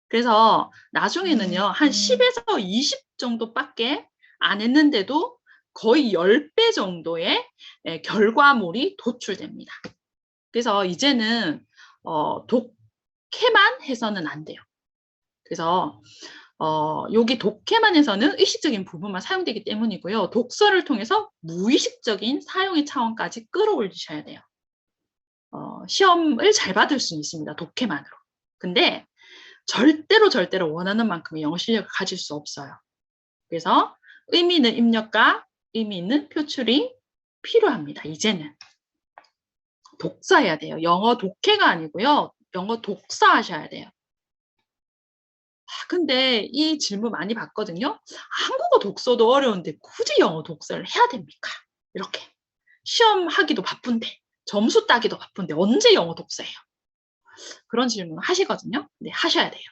그래서 나중에는요, 한 10에서 20 정도밖에 안 했는데도 거의 10배 정도의 결과물이 도출됩니다. 그래서 이제는 독해만 해서는 안 돼요. 그래서 여기 독해만에서는 의식적인 부분만 사용되기 때문이고요. 독서를 통해서 무의식적인 사용의 차원까지 끌어올리셔야 돼요. 시험을 잘 받을 수는 있습니다. 독해만으로. 근데 절대로 원하는 만큼의 영어 실력을 가질 수 없어요. 그래서 의미 있는 입력과 의미 있는 표출이 필요합니다. 이제는. 독서해야 돼요. 영어 독해가 아니고요. 영어 독서하셔야 돼요. 근데 이 질문 많이 받거든요. 한국어 독서도 어려운데 굳이 영어 독서를 해야 됩니까? 이렇게. 시험 하기도 바쁜데, 점수 따기도 바쁜데 언제 영어 독서해요? 그런 질문을 하시거든요. 네, 하셔야 돼요.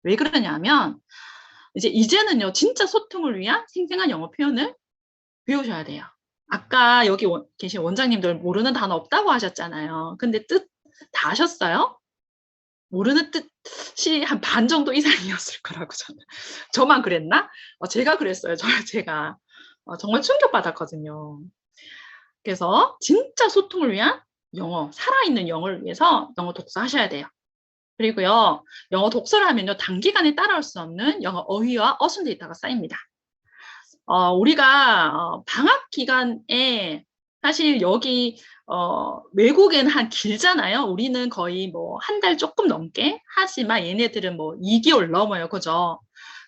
왜 그러냐면 이제는요. 진짜 소통을 위한 생생한 영어 표현을 배우셔야 돼요. 아까 여기 계신 원장님들 모르는 단어 없다고 하셨잖아요. 근데 뜻 다 아셨어요? 모르는 뜻이 한 반 정도 이상이었을 거라고 저만 그랬나? 제가 그랬어요. 제가 정말 충격받았거든요. 그래서 진짜 소통을 위한 영어, 살아있는 영어를 위해서 영어 독서 하셔야 돼요. 그리고요, 영어 독서를 하면요, 단기간에 따라올 수 없는 영어 어휘와 어순 데이터가 쌓입니다. 우리가 방학 기간에 사실 여기 외국에는 한 길잖아요. 우리는 거의 뭐 한 달 조금 넘게 하지만 얘네들은 뭐 2개월 넘어요. 그죠?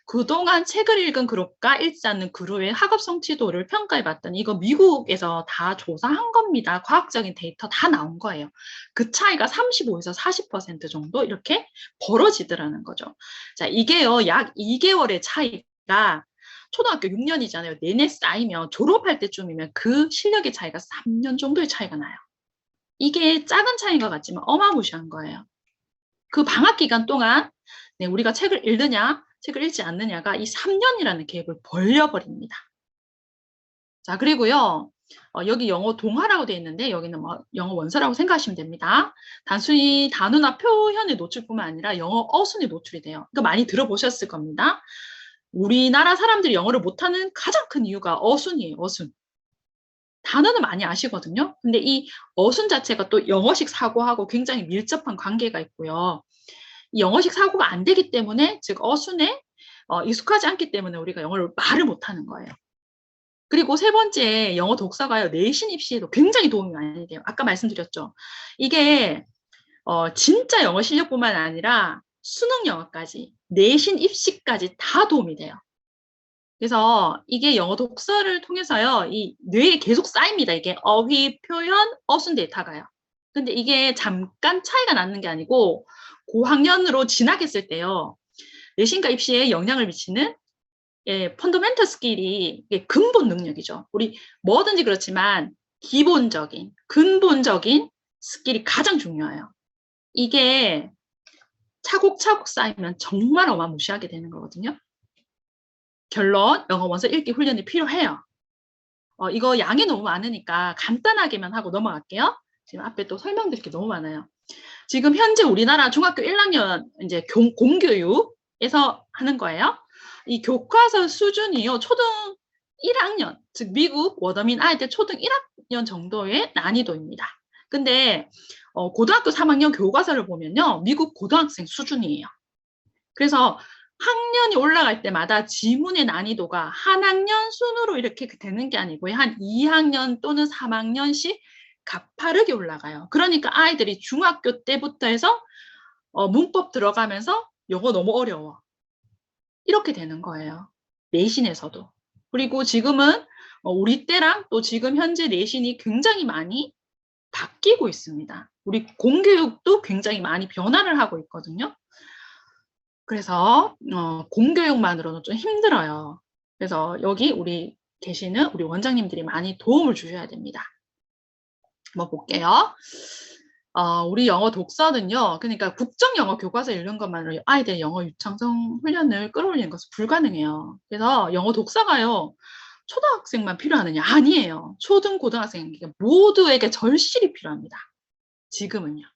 그동안 책을 읽은 그룹과 읽지 않는 그룹의 학업 성취도를 평가해 봤더니 이거 미국에서 다 조사한 겁니다. 과학적인 데이터 다 나온 거예요. 그 차이가 35에서 40% 정도 이렇게 벌어지더라는 거죠. 자, 이게요, 약 2개월의 차이가 초등학교 6년이잖아요. 내내 쌓이면 졸업할 때쯤이면 그 실력의 차이가 3년 정도의 차이가 나요. 이게 작은 차이인 것 같지만 어마무시한 거예요. 그 방학 기간 동안 우리가 책을 읽느냐, 책을 읽지 않느냐가 이 3년이라는 갭을 벌려버립니다. 자, 그리고요. 여기 영어 동화라고 되어 있는데 여기는 뭐 영어 원서라고 생각하시면 됩니다. 단순히 단어나 표현의 노출뿐만 아니라 영어 어순의 노출이 돼요. 이거 많이 들어보셨을 겁니다. 우리나라 사람들이 영어를 못하는 가장 큰 이유가 어순이에요. 어순. 단어는 많이 아시거든요. 근데 이 어순 자체가 또 영어식 사고하고 굉장히 밀접한 관계가 있고요. 이 영어식 사고가 안 되기 때문에, 즉 어순에 익숙하지 않기 때문에 우리가 영어를 말을 못하는 거예요. 그리고 세 번째, 영어 독서가요, 내신 입시에도 굉장히 도움이 많이 돼요. 아까 말씀드렸죠. 이게 진짜 영어 실력뿐만 아니라 수능 영어까지, 내신 입시까지 다 도움이 돼요. 그래서 이게 영어 독서를 통해서요, 이 뇌에 계속 쌓입니다. 이게 어휘, 표현, 어순 데이터가요. 근데 이게 잠깐 차이가 나는 게 아니고 고학년으로 진학했을 때요, 내신과 입시에 영향을 미치는 펀더멘털 스킬이 근본 능력이죠. 우리 뭐든지 그렇지만 기본적인, 근본적인 스킬이 가장 중요해요. 이게 차곡차곡 쌓이면 정말 어마무시하게 되는 거거든요. 결론, 영어 원서 읽기 훈련이 필요해요. 이거 양이 너무 많으니까 간단하게만 하고 넘어갈게요. 지금 앞에 또 설명드릴 게 너무 많아요. 지금 현재 우리나라 중학교 1학년 이제 공교육에서 하는 거예요. 이 교과서 수준이요, 초등 1학년, 즉 미국 원어민 아이들 초등 1학년 정도의 난이도입니다. 근데 고등학교 3학년 교과서를 보면요, 미국 고등학생 수준이에요. 그래서 학년이 올라갈 때마다 지문의 난이도가 한 학년 순으로 이렇게 되는 게 아니고요, 한 2학년 또는 3학년씩 가파르게 올라가요. 그러니까 아이들이 중학교 때부터 해서 문법 들어가면서 영어 너무 어려워. 이렇게 되는 거예요. 내신에서도. 그리고 지금은 우리 때랑 또 지금 현재 내신이 굉장히 많이 바뀌고 있습니다. 우리 공교육도 굉장히 많이 변화를 하고 있거든요. 그래서 공교육만으로는 좀 힘들어요. 그래서 여기 우리 계시는 우리 원장님들이 많이 도움을 주셔야 됩니다. 한번 볼게요. 우리 영어 독서는요, 그러니까 국정영어 교과서 읽는 것만으로 아이들의 영어 유창성 훈련을 끌어올리는 것은 불가능해요. 그래서 영어 독서가요, 초등학생만 필요하느냐? 아니에요. 초등, 고등학생 모두에게 절실히 필요합니다. 지금은요.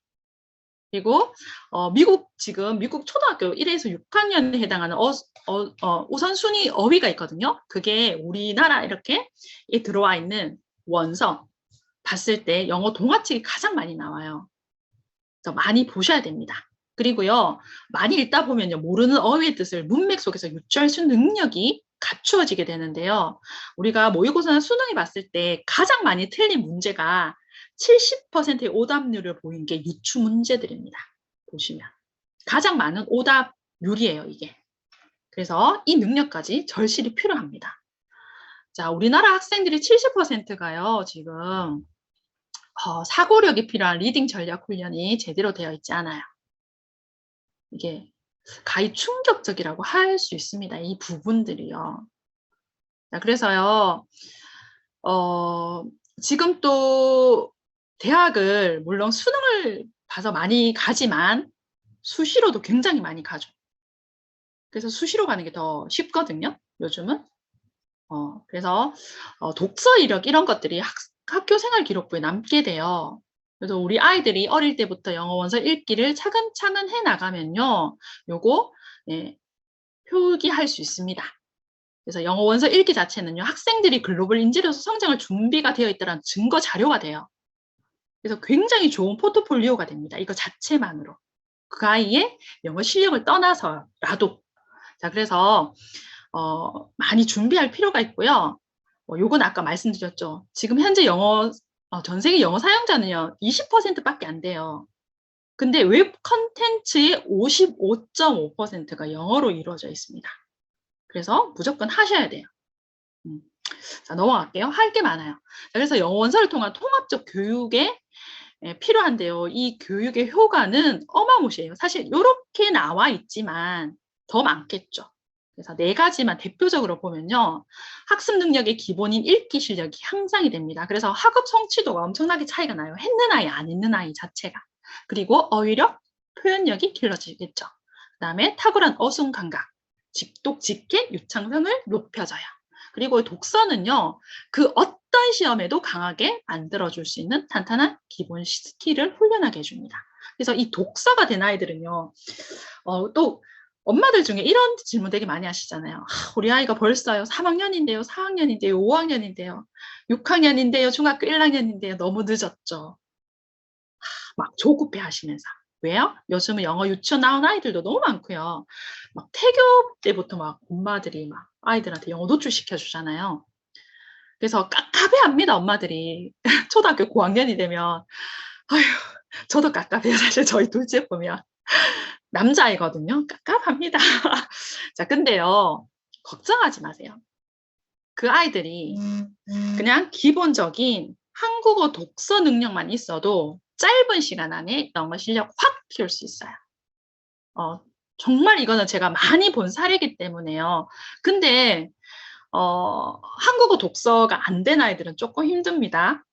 그리고 지금 미국 초등학교 1에서 6학년에 해당하는 우선순위 어휘가 있거든요. 그게 우리나라 이렇게 들어와 있는 원서 봤을 때 영어 동화책이 가장 많이 나와요. 그래서 많이 보셔야 됩니다. 그리고요, 많이 읽다 보면요, 모르는 어휘의 뜻을 문맥 속에서 유추할 수 있는 능력이 갖추어지게 되는데요. 우리가 모의고사나 수능에 봤을 때 가장 많이 틀린 문제가 70%의 오답률을 보인 게 유추 문제들입니다. 보시면. 가장 많은 오답률이에요, 이게. 그래서 이 능력까지 절실히 필요합니다. 자, 우리나라 학생들이 70%가요, 지금 사고력이 필요한 리딩 전략 훈련이 제대로 되어 있지 않아요. 이게 가히 충격적이라고 할 수 있습니다. 이 부분들이요. 자, 그래서요, 지금 또 대학을 물론 수능을 봐서 많이 가지만 수시로도 굉장히 많이 가죠. 그래서 수시로 가는 게 더 쉽거든요, 요즘은. 그래서 독서 이력 이런 것들이 학교 생활 기록부에 남게 돼요. 그래서 우리 아이들이 어릴 때부터 영어 원서 읽기를 차근차근 해 나가면요, 요거 표기할 수 있습니다. 그래서 영어 원서 읽기 자체는요, 학생들이 글로벌 인재로서 성장을 준비가 되어 있다는 증거 자료가 돼요. 그래서 굉장히 좋은 포트폴리오가 됩니다. 이거 자체만으로. 그 아이의 영어 실력을 떠나서라도. 자, 그래서 많이 준비할 필요가 있고요. 요건 아까 말씀드렸죠. 지금 현재 전 세계 영어 사용자는요, 20%밖에 안 돼요. 근데 웹 컨텐츠의 55.5%가 영어로 이루어져 있습니다. 그래서 무조건 하셔야 돼요. 자, 넘어갈게요. 할 게 많아요. 자, 그래서 영어 원서를 통한 통합적 교육에 필요한데요. 이 교육의 효과는 어마무시해요. 사실 이렇게 나와 있지만 더 많겠죠. 그래서 4가지만 대표적으로 보면요. 학습 능력의 기본인 읽기 실력이 향상이 됩니다. 그래서 학업 성취도가 엄청나게 차이가 나요. 했는 아이, 안 했는 아이 자체가. 그리고 어휘력, 표현력이 길러지겠죠. 그 다음에 탁월한 어순 감각, 직독, 직계, 유창성을 높여줘요. 그리고 독서는요, 그 어떤 시험에도 강하게 만들어줄 수 있는 탄탄한 기본 스킬을 훈련하게 해줍니다. 그래서 이 독서가 된 아이들은요, 또 엄마들 중에 이런 질문 되게 많이 하시잖아요. 우리 아이가 벌써요, 3학년인데요, 4학년인데요, 5학년인데요, 6학년인데요, 중학교 1학년인데요, 너무 늦었죠. 막 조급해 하시면서. 왜요? 요즘은 영어 유치원 나온 아이들도 너무 많고요. 막 태교 때부터 막 엄마들이 막 아이들한테 영어 노출시켜 주잖아요. 그래서 깝깝해합니다, 엄마들이. 초등학교 고학년이 되면. 아휴, 저도 깝깝해요. 사실 저희 둘째 보면. 남자아이거든요. 깝깝합니다. 자, 근데요, 걱정하지 마세요. 그 아이들이 그냥 기본적인 한국어 독서 능력만 있어도 짧은 시간 안에 영어 실력 확 키울 수 있어요. 정말 이거는 제가 많이 본 사례이기 때문에요. 근데 한국어 독서가 안 된 아이들은 조금 힘듭니다.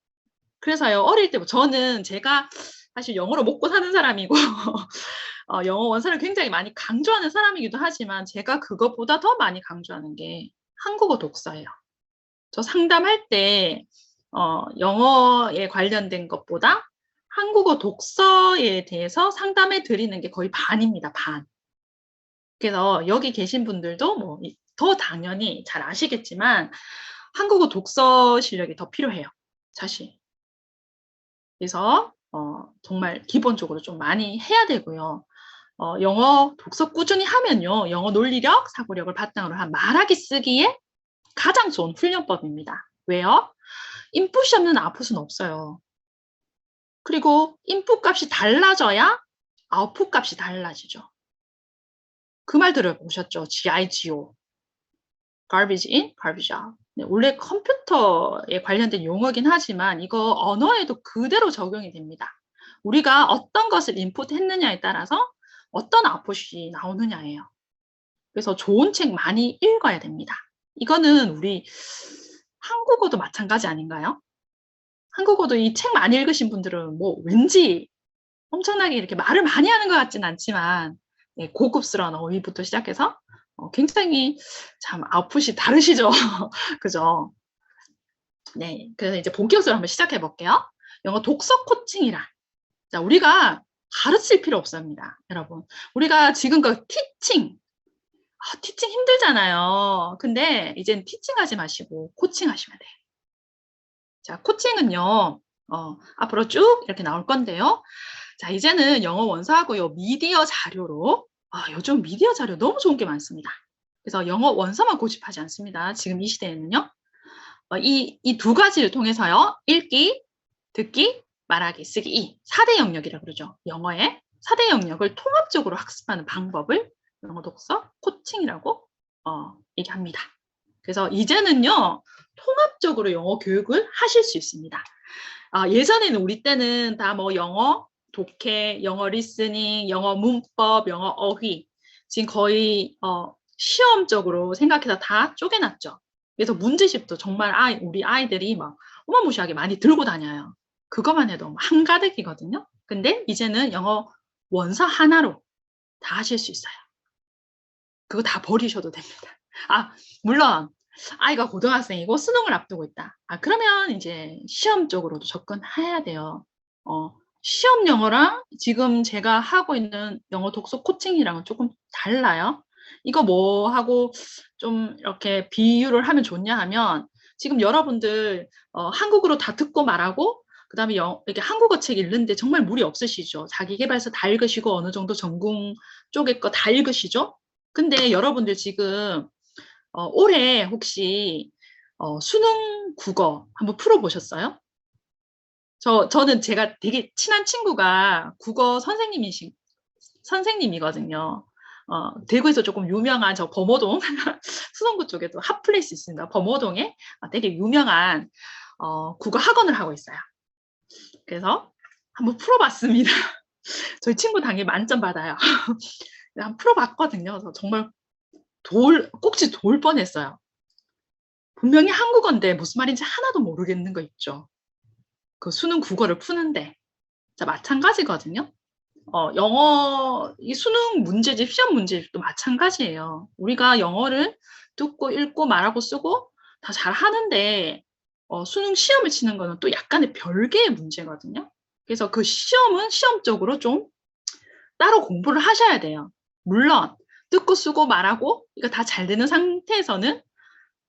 그래서요, 어릴 때부터 제가 사실 영어로 먹고 사는 사람이고 영어 원서를 굉장히 많이 강조하는 사람이기도 하지만 제가 그것보다 더 많이 강조하는 게 한국어 독서예요. 저 상담할 때 영어에 관련된 것보다 한국어 독서에 대해서 상담해 드리는 게 거의 반입니다. 반. 그래서 여기 계신 분들도 뭐 더 당연히 잘 아시겠지만 한국어 독서 실력이 더 필요해요. 사실. 그래서 정말 기본적으로 좀 많이 해야 되고요. 영어 독서 꾸준히 하면요. 영어 논리력, 사고력을 바탕으로 한 말하기 쓰기에 가장 좋은 훈련법입니다. 왜요? 인풋이 없는 아웃풋은 없어요. 그리고 인풋 값이 달라져야 아웃풋 값이 달라지죠. 그 말 들어보셨죠? GIGO. garbage in, garbage out. 네, 원래 컴퓨터에 관련된 용어긴 하지만 이거 언어에도 그대로 적용이 됩니다. 우리가 어떤 것을 인풋했느냐에 따라서 어떤 아웃풋이 나오느냐예요. 그래서 좋은 책 많이 읽어야 됩니다. 이거는 우리 한국어도 마찬가지 아닌가요? 한국어도 이 책 많이 읽으신 분들은 뭐 왠지 엄청나게 이렇게 말을 많이 하는 것 같진 않지만 고급스러운 어휘부터 시작해서 굉장히 참 아웃풋이 다르시죠? 그죠? 네. 그래서 이제 본격적으로 한번 시작해 볼게요. 영어 독서 코칭이란. 자, 우리가 가르칠 필요 없습니다, 여러분. 우리가 지금껏 티칭 힘들잖아요. 근데 이젠 티칭 하지 마시고 코칭 하시면 돼요. 자, 코칭은요, 앞으로 쭉 이렇게 나올 건데요. 자, 이제는 영어 원서하고요. 미디어 자료로. 요즘 미디어 자료 너무 좋은 게 많습니다. 그래서 영어 원서만 고집하지 않습니다. 지금 이 시대에는요. 이 두 가지를 통해서요. 읽기, 듣기, 말하기, 쓰기 이 4대 영역이라고 그러죠. 영어의 4대 영역을 통합적으로 학습하는 방법을 영어 독서 코칭이라고 얘기합니다. 그래서 이제는요. 통합적으로 영어 교육을 하실 수 있습니다. 예전에는 우리 때는 다 뭐 영어 독해, 영어 리스닝, 영어 문법, 영어 어휘 지금 거의 시험적으로 생각해서 다 쪼개놨죠. 그래서 문제집도 정말 우리 아이들이 막 어마무시하게 많이 들고 다녀요. 그것만 해도 한가득이거든요. 근데 이제는 영어 원서 하나로 다 하실 수 있어요. 그거 다 버리셔도 됩니다. 물론 아이가 고등학생이고 수능을 앞두고 있다. 그러면 이제 시험 쪽으로도 접근해야 돼요. 시험 영어랑 지금 제가 하고 있는 영어 독서 코칭이랑은 조금 달라요. 이거 뭐 하고 좀 이렇게 비유를 하면 좋냐 하면 지금 여러분들 한국어로 다 듣고 말하고 그다음에 이렇게 한국어 책 읽는데 정말 무리 없으시죠. 자기계발서 다 읽으시고 어느 정도 전공 쪽의 거 다 읽으시죠. 근데 여러분들 지금 올해 혹시 수능 국어 한번 풀어보셨어요? 저는 제가 되게 친한 친구가 국어 선생님이거든요. 대구에서 조금 유명한 저 범어동 수성구 쪽에도 핫플레이스 있습니다. 범어동에 되게 유명한 국어 학원을 하고 있어요. 그래서 한번 풀어봤습니다. 저희 친구 당연히 만점 받아요. 한번 풀어봤거든요. 그래서 정말 꼭지 돌 뻔했어요. 분명히 한국어인데 무슨 말인지 하나도 모르겠는 거 있죠. 그 수능 국어를 푸는데. 자, 마찬가지거든요. 영어, 이 수능 문제집, 시험 문제집도 마찬가지예요. 우리가 영어를 듣고 읽고 말하고 쓰고 다 잘 하는데, 수능 시험을 치는 거는 또 약간의 별개의 문제거든요. 그래서 그 시험은 시험적으로 좀 따로 공부를 하셔야 돼요. 물론, 듣고 쓰고 말하고 이거 다 잘 되는 상태에서는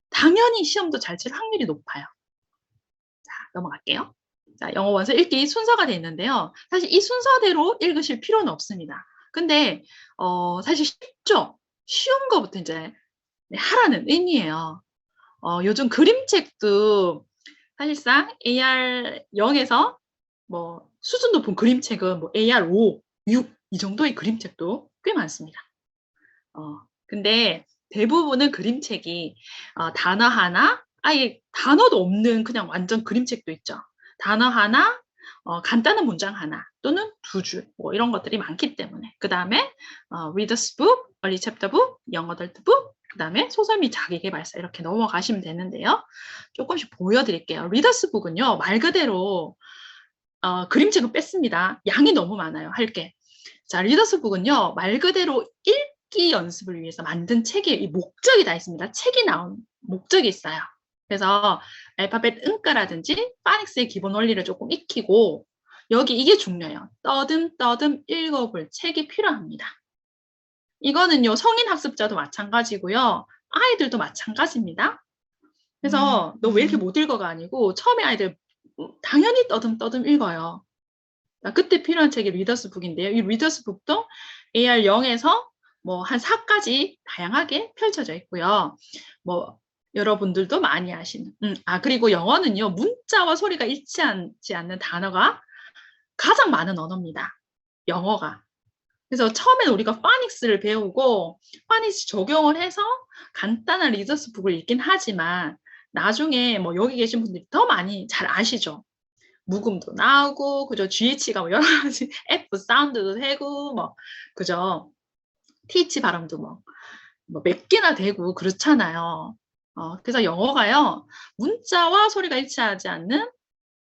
당연히 시험도 잘 칠 확률이 높아요. 자, 넘어갈게요. 자, 영어 원서 읽기 순서가 돼 있는데요. 사실 이 순서대로 읽으실 필요는 없습니다. 근데 사실 쉽죠? 쉬운 거부터 이제 하라는 의미예요. 요즘 그림책도 사실상 AR 0에서 뭐 수준 높은 그림책은 뭐 AR 5, 6 이 정도의 그림책도 꽤 많습니다. 근데 대부분은 그림책이 단어 하나, 아예 단어도 없는 그냥 완전 그림책도 있죠. 단어 하나, 간단한 문장 하나 또는 두 줄, 뭐 이런 것들이 많기 때문에 그 다음에 Reader's Book, Early Chapter Book, Young Adult Book, 그 다음에 소설 및 자기계발서 이렇게 넘어가시면 되는데요. 조금씩 보여드릴게요. Reader's Book은요, 말 그대로 그림책은 뺐습니다. 양이 너무 많아요, 할 게. 자, Reader's Book은요, 말 그대로 읽기 연습을 위해서 만든 책에 이 목적이 다 있습니다. 책이 나온 목적이 있어요. 그래서 알파벳 음가라든지 파닉스의 기본 원리를 조금 익히고 여기 이게 중요해요. 떠듬떠듬 읽어볼 책이 필요합니다. 이거는요, 성인 학습자도 마찬가지고요. 아이들도 마찬가지입니다. 그래서 너 왜 이렇게 못 읽어가 아니고 처음에 아이들 당연히 떠듬떠듬 읽어요. 그때 필요한 책이 리더스 북인데요. 이 리더스 북도 AR 0에서 뭐 한 4까지 다양하게 펼쳐져 있고요. 뭐 여러분들도 많이 아시는. 그리고 영어는요. 문자와 소리가 일치하지 않는 단어가 가장 많은 언어입니다. 영어가. 그래서 처음에는 우리가 파닉스를 배우고 파닉스 적용을 해서 간단한 리더스 북을 읽긴 하지만 나중에 뭐 여기 계신 분들이 더 많이 잘 아시죠? 묵음도 나오고, 그죠? GH가 뭐 여러 가지 F 사운드도 되고, 뭐, 그죠? TH 발음도 뭐 몇 개나 되고 그렇잖아요. 그래서 영어가요, 문자와 소리가 일치하지 않는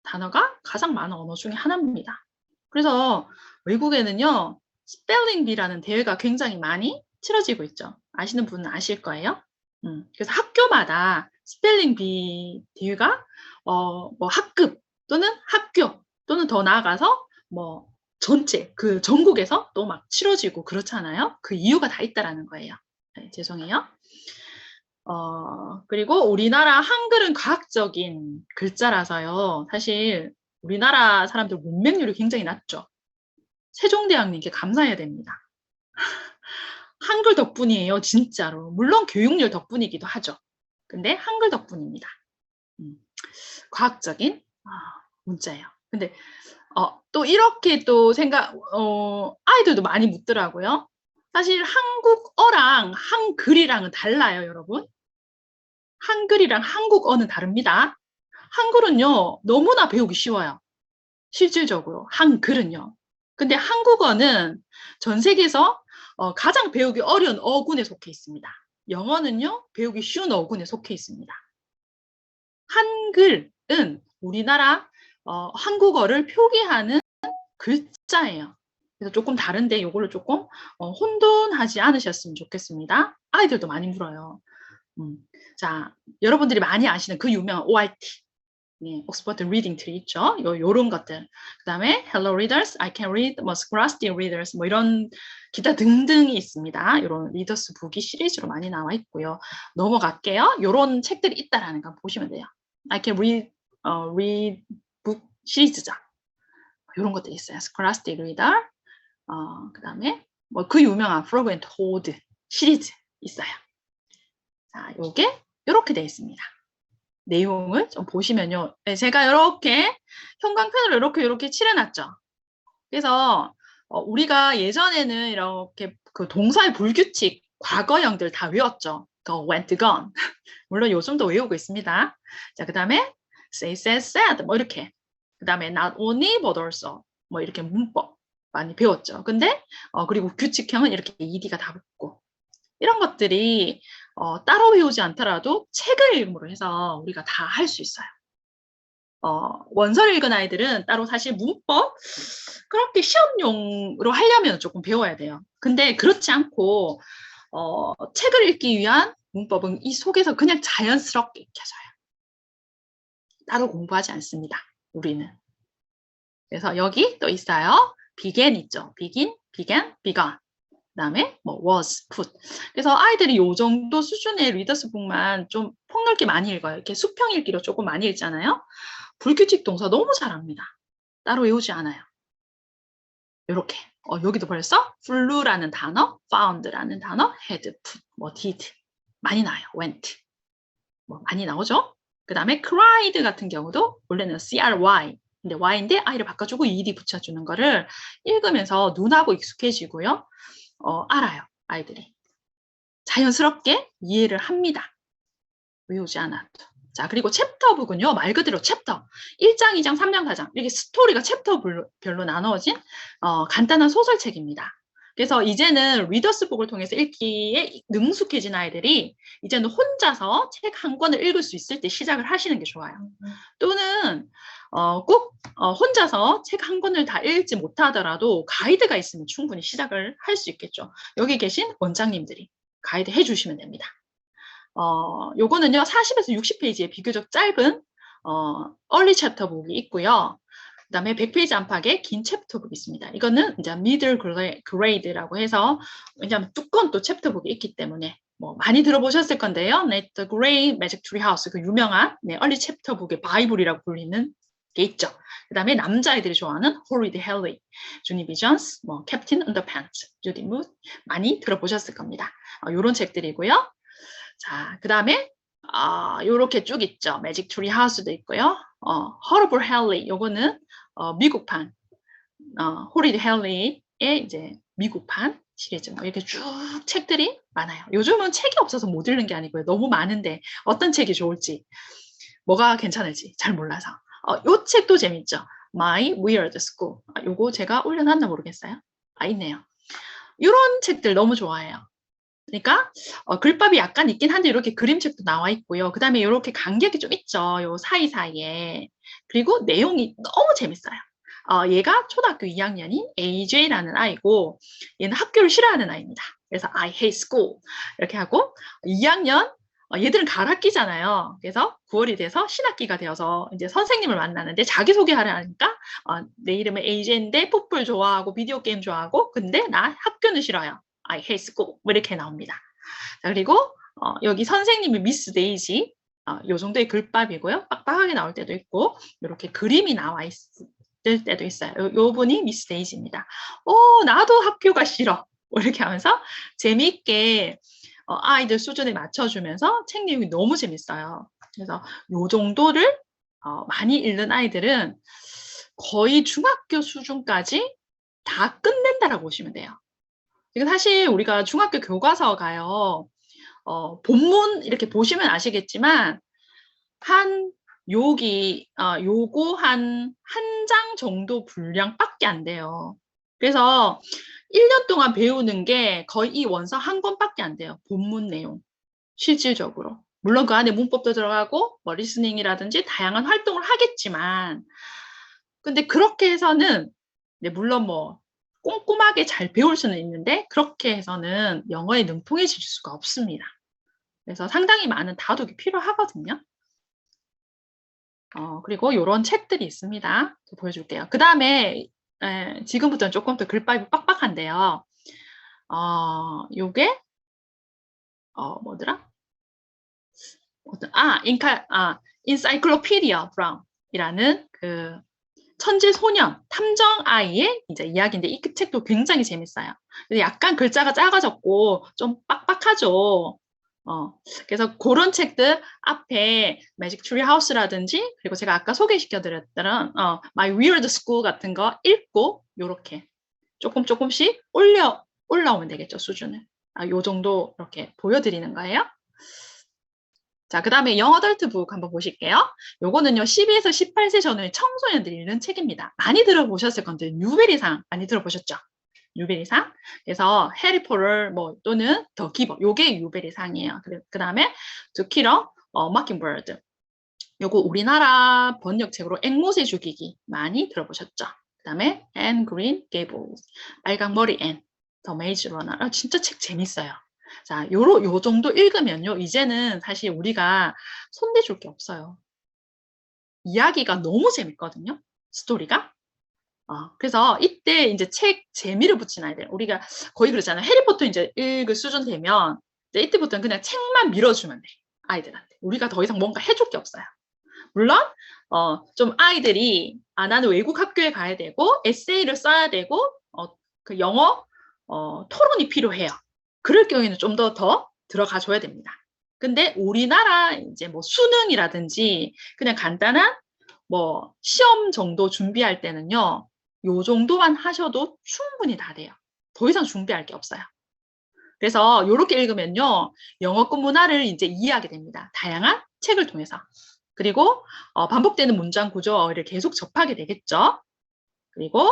단어가 가장 많은 언어 중에 하나입니다. 그래서 외국에는요, 스펠링 비라는 대회가 굉장히 많이 치러지고 있죠. 아시는 분은 아실 거예요. 그래서 학교마다 스펠링 비 대회가 뭐 학급 또는 학교 또는 더 나아가서 뭐 전체 그 전국에서 또 막 치러지고 그렇잖아요. 그 이유가 다 있다라는 거예요. 네, 죄송해요. 그리고 우리나라 한글은 과학적인 글자라서요. 사실 우리나라 사람들 문맹률이 굉장히 낮죠. 세종대왕님께 감사해야 됩니다. 한글 덕분이에요, 진짜로. 물론 교육열 덕분이기도 하죠. 근데 한글 덕분입니다. 과학적인 문자예요. 근데 또 이렇게 또 아이들도 많이 묻더라고요. 사실 한국어랑 한글이랑은 달라요, 여러분. 한글이랑 한국어는 다릅니다. 한글은요, 너무나 배우기 쉬워요. 실질적으로. 한글은요. 근데 한국어는 전 세계에서 가장 배우기 어려운 어군에 속해 있습니다. 영어는요, 배우기 쉬운 어군에 속해 있습니다. 한글은 우리나라 한국어를 표기하는 글자예요. 그래서 조금 다른데 이거를 조금 혼돈하지 않으셨으면 좋겠습니다. 아이들도 많이 물어요. 자, 여러분들이 많이 아시는 그 유명한 ORT, 네, 옥스퍼드 리딩 트리 있죠? 요런 것들. 그 다음에 Hello Readers, I Can Read, 뭐 Scholastic Readers, 뭐 이런 기타 등등이 있습니다. 이런 리더스 북이 시리즈로 많이 나와 있고요. 넘어갈게요. 요런 책들이 있다라는 거 보시면 돼요. I Can Read, read book 시리즈죠. 이런 것들이 있어요. Scholastic Reader, 그 다음에 뭐 그 유명한 Frog and Toad 시리즈 있어요. 자, 요게 이렇게 되어 있습니다. 내용을 좀 보시면요. 네, 제가 이렇게 형광펜으로 이렇게 칠해놨죠. 그래서 우리가 예전에는 이렇게 그 동사의 불규칙, 과거형들 다 외웠죠. go, went, gone. 물론 요즘도 외우고 있습니다. 자, 그 다음에 say, said, said 뭐 이렇게. 그 다음에 not only but also 뭐 이렇게 문법 많이 배웠죠. 근데 그리고 규칙형은 이렇게 ed가 다 붙고 이런 것들이 따로 배우지 않더라도 책을 읽음으로 해서 우리가 다 할 수 있어요. 원서를 읽은 아이들은 따로 사실 문법 그렇게 시험용으로 하려면 조금 배워야 돼요. 근데 그렇지 않고 책을 읽기 위한 문법은 이 속에서 그냥 자연스럽게 익혀져요. 따로 공부하지 않습니다. 우리는. 그래서 여기 또 있어요. begin 있죠. begin, began, begun. 그 다음에 뭐 was, put. 그래서 아이들이 요 정도 수준의 리더스 북만 좀 폭넓게 많이 읽어요. 이렇게 수평 읽기로 조금 많이 읽잖아요. 불규칙 동사 너무 잘합니다. 따로 외우지 않아요. 이렇게. 여기도 벌써 flew라는 단어, found라는 단어, had, put, 뭐 did 많이 나와요. went. 뭐 많이 나오죠. 그 다음에 cried 같은 경우도 원래는 cry. 근데 y인데 i를 바꿔주고 ed 붙여주는 거를 읽으면서 눈하고 익숙해지고요. 알아요. 아이들이. 자연스럽게 이해를 합니다. 외우지 않아도. 자, 그리고 챕터북은요. 말 그대로 챕터. 1장, 2장, 3장, 4장. 이렇게 스토리가 챕터별로 나누어진 간단한 소설책입니다. 그래서 이제는 리더스북을 통해서 읽기에 능숙해진 아이들이 이제는 혼자서 책 한 권을 읽을 수 있을 때 시작을 하시는 게 좋아요. 또는 꼭 혼자서 책 한 권을 다 읽지 못하더라도 가이드가 있으면 충분히 시작을 할 수 있겠죠. 여기 계신 원장님들이 가이드 해주시면 됩니다. 요거는요 40에서 60페이지의 비교적 짧은 early 챕터북이 있고요. 그 다음에 100페이지 안팎의 긴 챕터북이 있습니다. 이거는 이제 middle grade라고 해서 왜냐하면 두꺼운 또 챕터북이 있기 때문에 뭐 많이 들어보셨을 건데요. Nate the Great Magic Tree House 그 유명한 early 챕터북의 바이블이라고 불리는 게 있죠. 그 다음에 남자아이들이 좋아하는 Horrid Harry, 주니 비전스, 뭐 Captain Underpants, 주디 무 많이 들어보셨을 겁니다. 요런 책들이고요. 자, 그 다음에 요렇게 쭉 있죠. 매직 트리 하우스도 있고요. Horrible Harry, 요거는 미국판 Horrid Harry의 이제 미국판 시리즈 뭐 이렇게 쭉 책들이 많아요. 요즘은 책이 없어서 못 읽는 게 아니고요. 너무 많은데 어떤 책이 좋을지 뭐가 괜찮을지 잘 몰라서 요 책도 재밌죠. My Weird School. 요거 제가 올려놨나 모르겠어요. 있네요. 이런 책들 너무 좋아해요. 그러니까 글밥이 약간 있긴 한데 이렇게 그림책도 나와 있고요. 그 다음에 이렇게 간격이 좀 있죠. 요 사이사이에. 그리고 내용이 너무 재밌어요. 얘가 초등학교 2학년인 AJ라는 아이고 얘는 학교를 싫어하는 아이입니다. 그래서 I hate school 이렇게 하고 2학년 얘들은 가락기잖아요. 그래서 9월이 돼서 신학기가 되어서 이제 선생님을 만나는데 자기소개하려 하니까 내 이름은 AJ인데 풋볼 좋아하고 비디오 게임 좋아하고 근데 나 학교는 싫어요. I hate school 뭐 이렇게 나옵니다. 자, 그리고 여기 선생님이 미스 데이지 요 정도의 글밥이고요. 빡빡하게 나올 때도 있고 이렇게 그림이 나와 될 때도 있어요. 요 분이 미스 데이지입니다. 나도 학교가 싫어. 뭐 이렇게 하면서 재미있게 아이들 수준에 맞춰주면서 책 내용이 너무 재밌어요. 그래서 요 정도를 많이 읽는 아이들은 거의 중학교 수준까지 다 끝낸다라고 보시면 돼요. 이건 사실 우리가 중학교 교과서가요. 본문 이렇게 보시면 아시겠지만 한 요거 한 장 정도 분량밖에 안 돼요. 그래서 1년 동안 배우는 게 거의 이 원서 한 권밖에 안 돼요. 본문 내용. 실질적으로. 물론 그 안에 문법도 들어가고 뭐 리스닝이라든지 다양한 활동을 하겠지만 근데 그렇게 해서는 물론 뭐 꼼꼼하게 잘 배울 수는 있는데 그렇게 해서는 영어에 능통해질 수가 없습니다. 그래서 상당히 많은 다독이 필요하거든요. 그리고 이런 책들이 있습니다. 보여줄게요. 그 다음에 지금부터는 조금 더 글밥이 빡빡한데요. 요게 뭐더라? 인사이클로피디아 브라운이라는 그 천재 소년 탐정 아이의 이제 이야기인데 이 책도 굉장히 재밌어요. 약간 글자가 작아졌고 좀 빡빡하죠. 그래서 그런 책들 앞에 매직 트리 하우스라든지 그리고 제가 아까 소개시켜드렸던 My Weird School 같은 거 읽고 요렇게 조금씩 올라오면 되겠죠, 수준을. 요 정도 이렇게 보여드리는 거예요. 자, 그 다음에 영 어덜트 북 한번 보실게요. 요거는요, 12에서 18세 전후의 청소년들이 읽는 책입니다. 많이 들어보셨을 건데, 뉴베리상 많이 들어보셨죠? 뉴베리상. 그래서 해리포터 또는 더 기버, 요게 뉴베리상이에요. 그 다음에 To Kill a Mockingbird. 요거 우리나라 번역책으로 앵무새 죽이기 많이 들어보셨죠? 그 다음에 Anne Green Gables, 빨강머리 앤, 더 메이즈 러너. 진짜 책 재밌어요. 자, 요 정도 읽으면요, 이제는 사실 우리가 손대줄 게 없어요. 이야기가 너무 재밌거든요, 스토리가. 그래서 이때 이제 책 재미를 붙인 아이들, 우리가 거의 그러잖아요. 해리포터 이제 읽을 수준 되면, 이제 이때부터는 그냥 책만 밀어주면 돼, 아이들한테. 우리가 더 이상 뭔가 해줄 게 없어요. 물론, 좀 아이들이, 나는 외국 학교에 가야 되고, 에세이를 써야 되고, 그 영어, 토론이 필요해요. 그럴 경우에는 좀 더 들어가 줘야 됩니다. 근데 우리나라 이제 뭐 수능이라든지 그냥 간단한 뭐 시험 정도 준비할 때는요, 요 정도만 하셔도 충분히 다 돼요. 더 이상 준비할 게 없어요. 그래서 이렇게 읽으면요, 영어권 문화를 이제 이해하게 됩니다. 다양한 책을 통해서. 그리고 반복되는 문장 구조를 계속 접하게 되겠죠. 그리고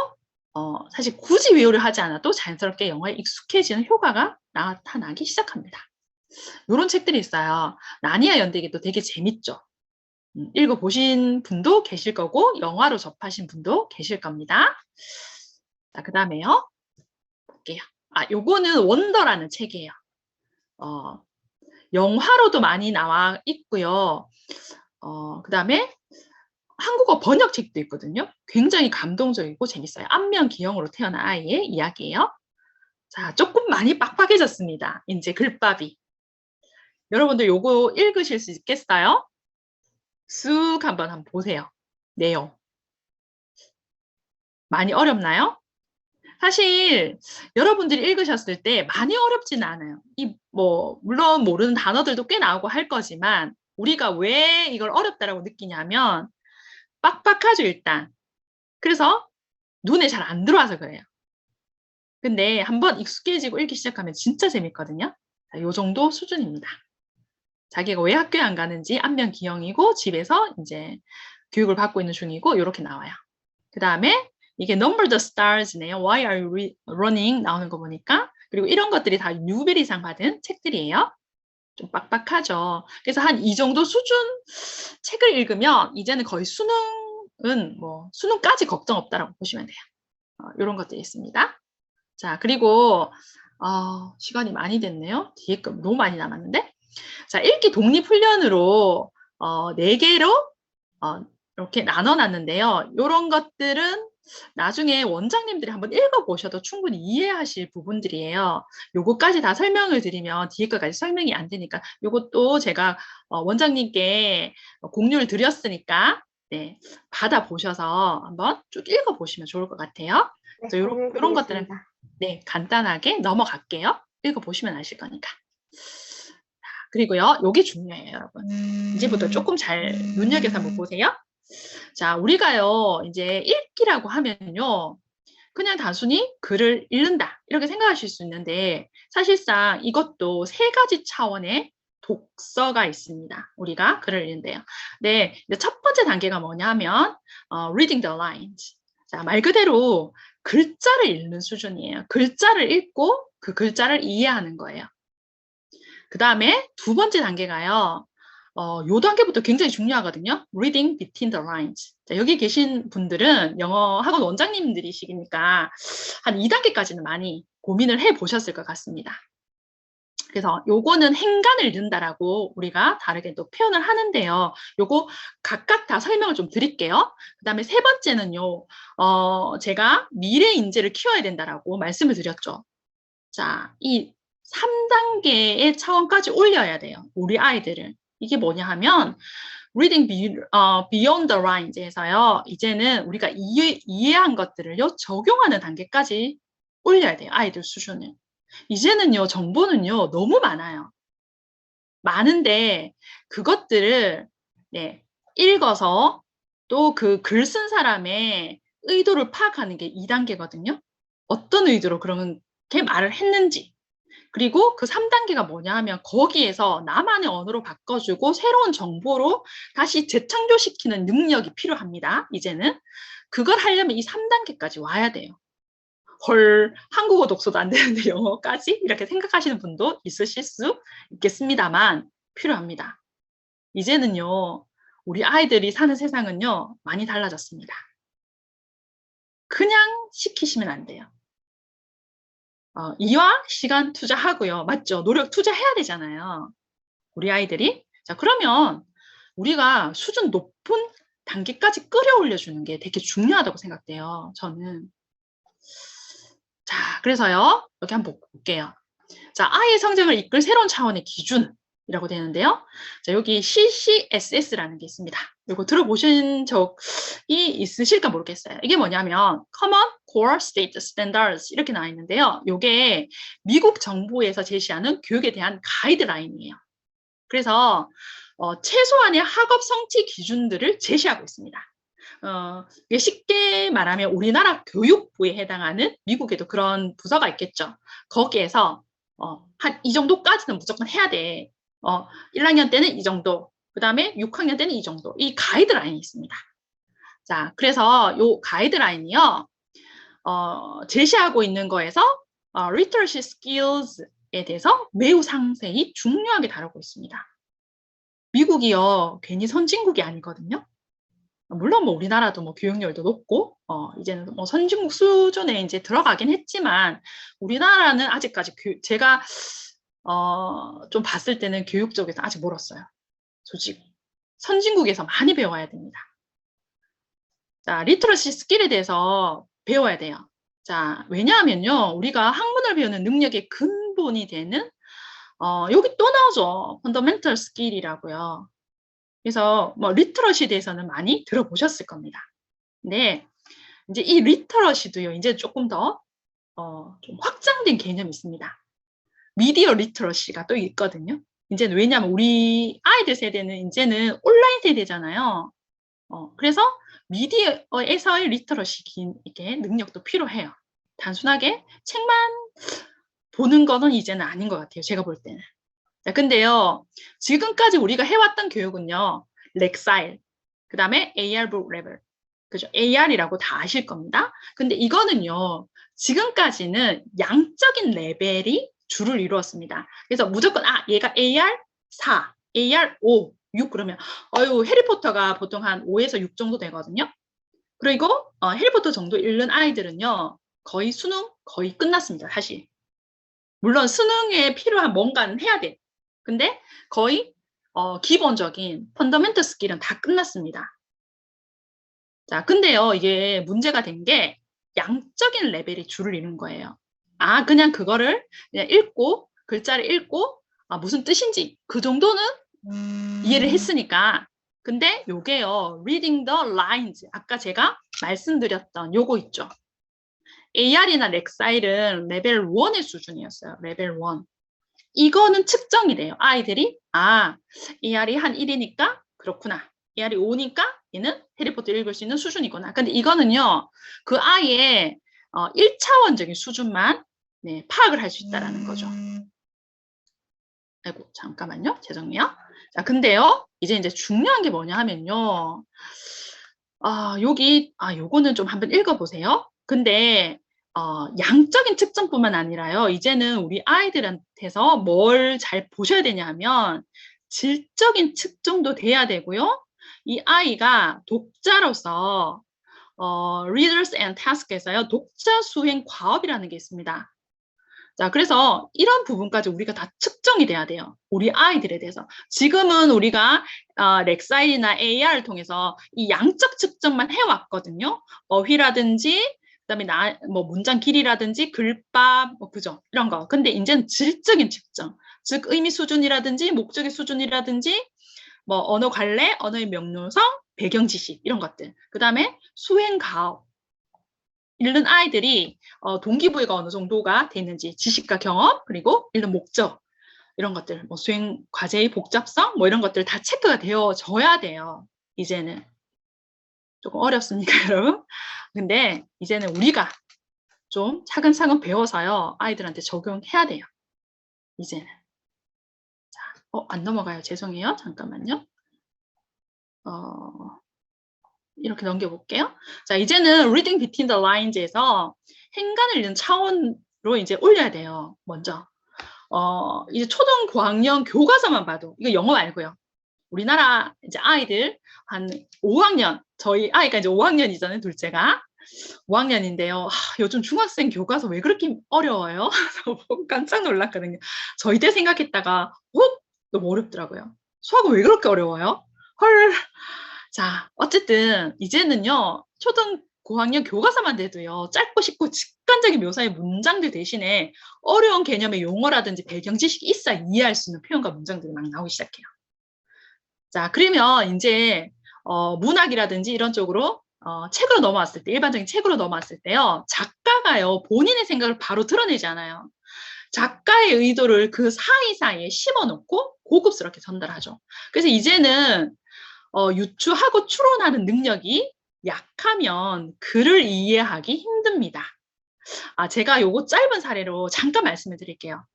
사실 굳이 외우를 하지 않아도 자연스럽게 영어에 익숙해지는 효과가 나타나기 시작합니다. 이런 책들이 있어요. 나니아 연대기도 되게 재밌죠. 읽어보신 분도 계실 거고 영화로 접하신 분도 계실 겁니다. 자, 그 다음에요. 볼게요. 요거는 원더라는 책이에요. 영화로도 많이 나와 있고요. 그 다음에 한국어 번역책도 있거든요. 굉장히 감동적이고 재밌어요. 안면 기형으로 태어난 아이의 이야기예요. 자, 조금 많이 빡빡해졌습니다. 이제 글밥이. 여러분들 요거 읽으실 수 있겠어요? 쑥 한번 보세요. 내용. 많이 어렵나요? 사실 여러분들이 읽으셨을 때 많이 어렵지는 않아요. 물론 모르는 단어들도 꽤 나오고 할 거지만 우리가 왜 이걸 어렵다라고 느끼냐면 빡빡하죠, 일단. 그래서 눈에 잘 안 들어와서 그래요. 근데 한번 익숙해지고 읽기 시작하면 진짜 재밌거든요. 자, 요 정도 수준입니다. 자기가 왜 학교에 안 가는지 안면 기형이고 집에서 이제 교육을 받고 있는 중이고 이렇게 나와요. 그 다음에 이게 Number the Stars네요. Why are you running? 나오는 거 보니까. 그리고 이런 것들이 다 뉴베리상 받은 책들이에요. 좀 빡빡하죠. 그래서 한 이 정도 수준 책을 읽으면 이제는 거의 수능은 수능까지 걱정 없다라고 보시면 돼요. 이런 것들이 있습니다. 자, 그리고 시간이 많이 됐네요. 뒤에 거 너무 많이 남았는데. 자, 읽기 독립훈련으로 4개로 이렇게 나눠놨는데요. 이런 것들은 나중에 원장님들이 한번 읽어보셔도 충분히 이해하실 부분들이에요. 요거까지 다 설명을 드리면 뒤에 거까지 설명이 안 되니까 요것도 제가 원장님께 공유를 드렸으니까 네, 받아보셔서 한번 쭉 읽어보시면 좋을 것 같아요. 네, 그래서 이런 것들은 공유해드리겠습니다. 네, 간단하게 넘어갈게요. 읽어보시면 아실 거니까. 그리고요, 요게 중요해요, 여러분. 이제부터 조금 잘 눈여겨서 한번 보세요. 자, 우리가요, 이제 읽기라고 하면요, 그냥 단순히 글을 읽는다, 이렇게 생각하실 수 있는데, 사실상 이것도 세 가지 차원의 독서가 있습니다. 우리가 글을 읽는데요. 네, 이제 첫 번째 단계가 뭐냐면, reading the lines. 자, 말 그대로 글자를 읽는 수준이에요. 글자를 읽고 그 글자를 이해하는 거예요. 그 다음에 두 번째 단계가요. 요 단계부터 굉장히 중요하거든요. Reading between the lines. 자, 여기 계신 분들은 영어 학원 원장님들이시니까 한 2단계까지는 많이 고민을 해 보셨을 것 같습니다. 그래서 요거는 행간을 읽는다라고 우리가 다르게 또 표현을 하는데요. 요거 각각 다 설명을 좀 드릴게요. 그 다음에 세 번째는요. 제가 미래 인재를 키워야 된다라고 말씀을 드렸죠. 자, 이 3단계의 차원까지 올려야 돼요. 우리 아이들을. 이게 뭐냐 하면 reading beyond the lines에서요. 이제는 우리가 이해한 것들을요. 적용하는 단계까지 올려야 돼요. 아이들 수준을. 이제는요. 정보는요. 너무 많아요. 많은데 그것들을 네, 읽어서 또 그 글 쓴 사람의 의도를 파악하는 게 2단계거든요. 어떤 의도로 그렇게 말을 했는지. 그리고 그 3단계가 뭐냐 하면 거기에서 나만의 언어로 바꿔주고 새로운 정보로 다시 재창조시키는 능력이 필요합니다. 이제는. 그걸 하려면 이 3단계까지 와야 돼요. 헐, 한국어 독서도 안 되는데 영어까지? 이렇게 생각하시는 분도 있으실 수 있겠습니다만 필요합니다. 이제는요. 우리 아이들이 사는 세상은요. 많이 달라졌습니다. 그냥 시키시면 안 돼요. 이와 시간 투자하고요. 맞죠? 노력 투자해야 되잖아요. 우리 아이들이. 자, 그러면 우리가 수준 높은 단계까지 끌어올려주는 게 되게 중요하다고 생각돼요. 저는. 자, 그래서요. 여기 한번 볼게요. 자, 아이의 성장을 이끌 새로운 차원의 기준이라고 되는데요. 자, 여기 CCSS라는 게 있습니다. 이거 들어보신 적이 있으실까 모르겠어요. 이게 뭐냐면 Common Core State Standards 이렇게 나와 있는데요. 이게 미국 정부에서 제시하는 교육에 대한 가이드라인이에요. 그래서 최소한의 학업 성취 기준들을 제시하고 있습니다. 이게 쉽게 말하면 우리나라 교육부에 해당하는 미국에도 그런 부서가 있겠죠. 거기에서 한 이 정도까지는 무조건 해야 돼. 1학년 때는 이 정도, 그 다음에 6학년 때는 이 정도. 이 가이드라인이 있습니다. 자, 그래서 이 가이드라인이요. 제시하고 있는 거에서 literacy skills에 대해서 매우 상세히 중요하게 다루고 있습니다. 미국이요. 괜히 선진국이 아니거든요. 물론 뭐 우리나라도 뭐 교육열도 높고 이제는 뭐 선진국 수준에 이제 들어가긴 했지만 우리나라는 아직까지 제가 좀 봤을 때는 교육 쪽에서 아직 멀었어요. 솔직히 선진국에서 많이 배워야 됩니다. 자, 리터러시 스킬에 대해서 배워야 돼요. 자, 왜냐하면요, 우리가 학문을 배우는 능력의 근본이 되는 여기 또 나오죠. 펀더멘털 스킬이라고요. 그래서 뭐 리터러시에 대해서는 많이 들어보셨을 겁니다. 근데 이제 이 리터러시도요, 이제 조금 더 좀 확장된 개념이 있습니다. 미디어 리터러시가 또 있거든요. 이제는 왜냐하면 우리 아이들 세대는 이제는 온라인 세대잖아요. 그래서 미디어에서의 리터러시 이게 능력도 필요해요. 단순하게 책만 보는 거는 이제는 아닌 것 같아요. 제가 볼 때는. 자, 근데요, 지금까지 우리가 해왔던 교육은요, 렉사일, 그 다음에 AR 북 레벨, 그죠? AR이라고 다 아실 겁니다. 근데 이거는요, 지금까지는 양적인 레벨이 주를 이루었습니다. 그래서 무조건, 얘가 AR 4, AR 5, 6 그러면, 해리포터가 보통 한 5에서 6 정도 되거든요. 그리고, 해리포터 정도 읽는 아이들은요, 거의 수능 거의 끝났습니다, 사실. 물론 수능에 필요한 뭔가는 해야 돼. 근데 거의 기본적인 펀더멘털 스킬은 다 끝났습니다. 자, 근데요, 이게 문제가 된 게 양적인 레벨이 줄을 이룬 거예요. 그냥 그거를 그냥 읽고 글자를 읽고 무슨 뜻인지 그 정도는 이해를 했으니까 근데 요게요, reading the lines. 아까 제가 말씀드렸던 요거 있죠. AR이나 렉사일은 레벨 1의 수준이었어요. 레벨 1. 이거는 측정이래요. 아이들이 AR이 한 1이니까 그렇구나. AR이 5니까 얘는 해리포터 읽을 수 있는 수준이구나. 근데 이거는요, 그 아이의 1차원적인 수준만 파악을 할 수 있다는 거죠. 아이고, 잠깐만요. 죄송해요. 자, 근데요, 이제 중요한 게 뭐냐 하면요. 요거는 좀 한번 읽어보세요. 근데, 양적인 측정뿐만 아니라요, 이제는 우리 아이들한테서 뭘 잘 보셔야 되냐 하면, 질적인 측정도 돼야 되고요. 이 아이가 독자로서, Readers and Task에서요, 독자 수행 과업이라는 게 있습니다. 자, 그래서 이런 부분까지 우리가 다 측정이 돼야 돼요. 우리 아이들에 대해서. 지금은 우리가 렉사일이나 AR을 통해서 이 양적 측정만 해왔거든요. 어휘라든지, 그다음에 뭐 문장 길이라든지, 글밥, 그죠? 이런 거. 근데 이제는 질적인 측정. 즉, 의미 수준이라든지, 목적의 수준이라든지, 뭐 언어 관례, 언어의 명료성, 배경 지식, 이런 것들. 그다음에 수행 가업. 읽는 아이들이 동기부여가 어느 정도가 됐는지, 지식과 경험, 그리고 읽는 목적, 이런 것들, 뭐 수행 과제의 복잡성, 뭐 이런 것들 다 체크가 되어져야 돼요. 이제는. 조금 어렵습니까, 여러분? 근데 이제는 우리가 좀 차근차근 배워서요, 아이들한테 적용해야 돼요. 이제는. 자, 안 넘어가요. 죄송해요. 잠깐만요. 이렇게 넘겨볼게요. 자, 이제는 Reading Between the Lines에서 행간을 읽는 차원으로 이제 올려야 돼요. 먼저. 이제 초등 고학년 교과서만 봐도, 이거 영어 말고요. 우리나라 이제 아이들 한 5학년, 저희 아이가 이제 5학년이잖아요, 둘째가. 5학년인데요. 요즘 중학생 교과서 왜 그렇게 어려워요? 깜짝 놀랐거든요. 저희 때 생각했다가, 너무 어렵더라고요. 수학은 왜 그렇게 어려워요? 헐. 자, 어쨌든 이제는요, 초등 고학년 교과서만 돼도요, 짧고 쉽고 직관적인 묘사의 문장들 대신에 어려운 개념의 용어라든지 배경 지식이 있어야 이해할 수 있는 표현과 문장들이 막 나오기 시작해요. 자, 그러면 이제 문학이라든지 이런 쪽으로 책으로 넘어왔을 때, 일반적인 책으로 넘어왔을 때요, 작가가요, 본인의 생각을 바로 드러내지 않아요. 작가의 의도를 그 사이사이에 심어놓고 고급스럽게 전달하죠. 그래서 이제는 유추하고 추론하는 능력이 약하면 글을 이해하기 힘듭니다. 제가 요거 짧은 사례로 잠깐 말씀을 드릴게요.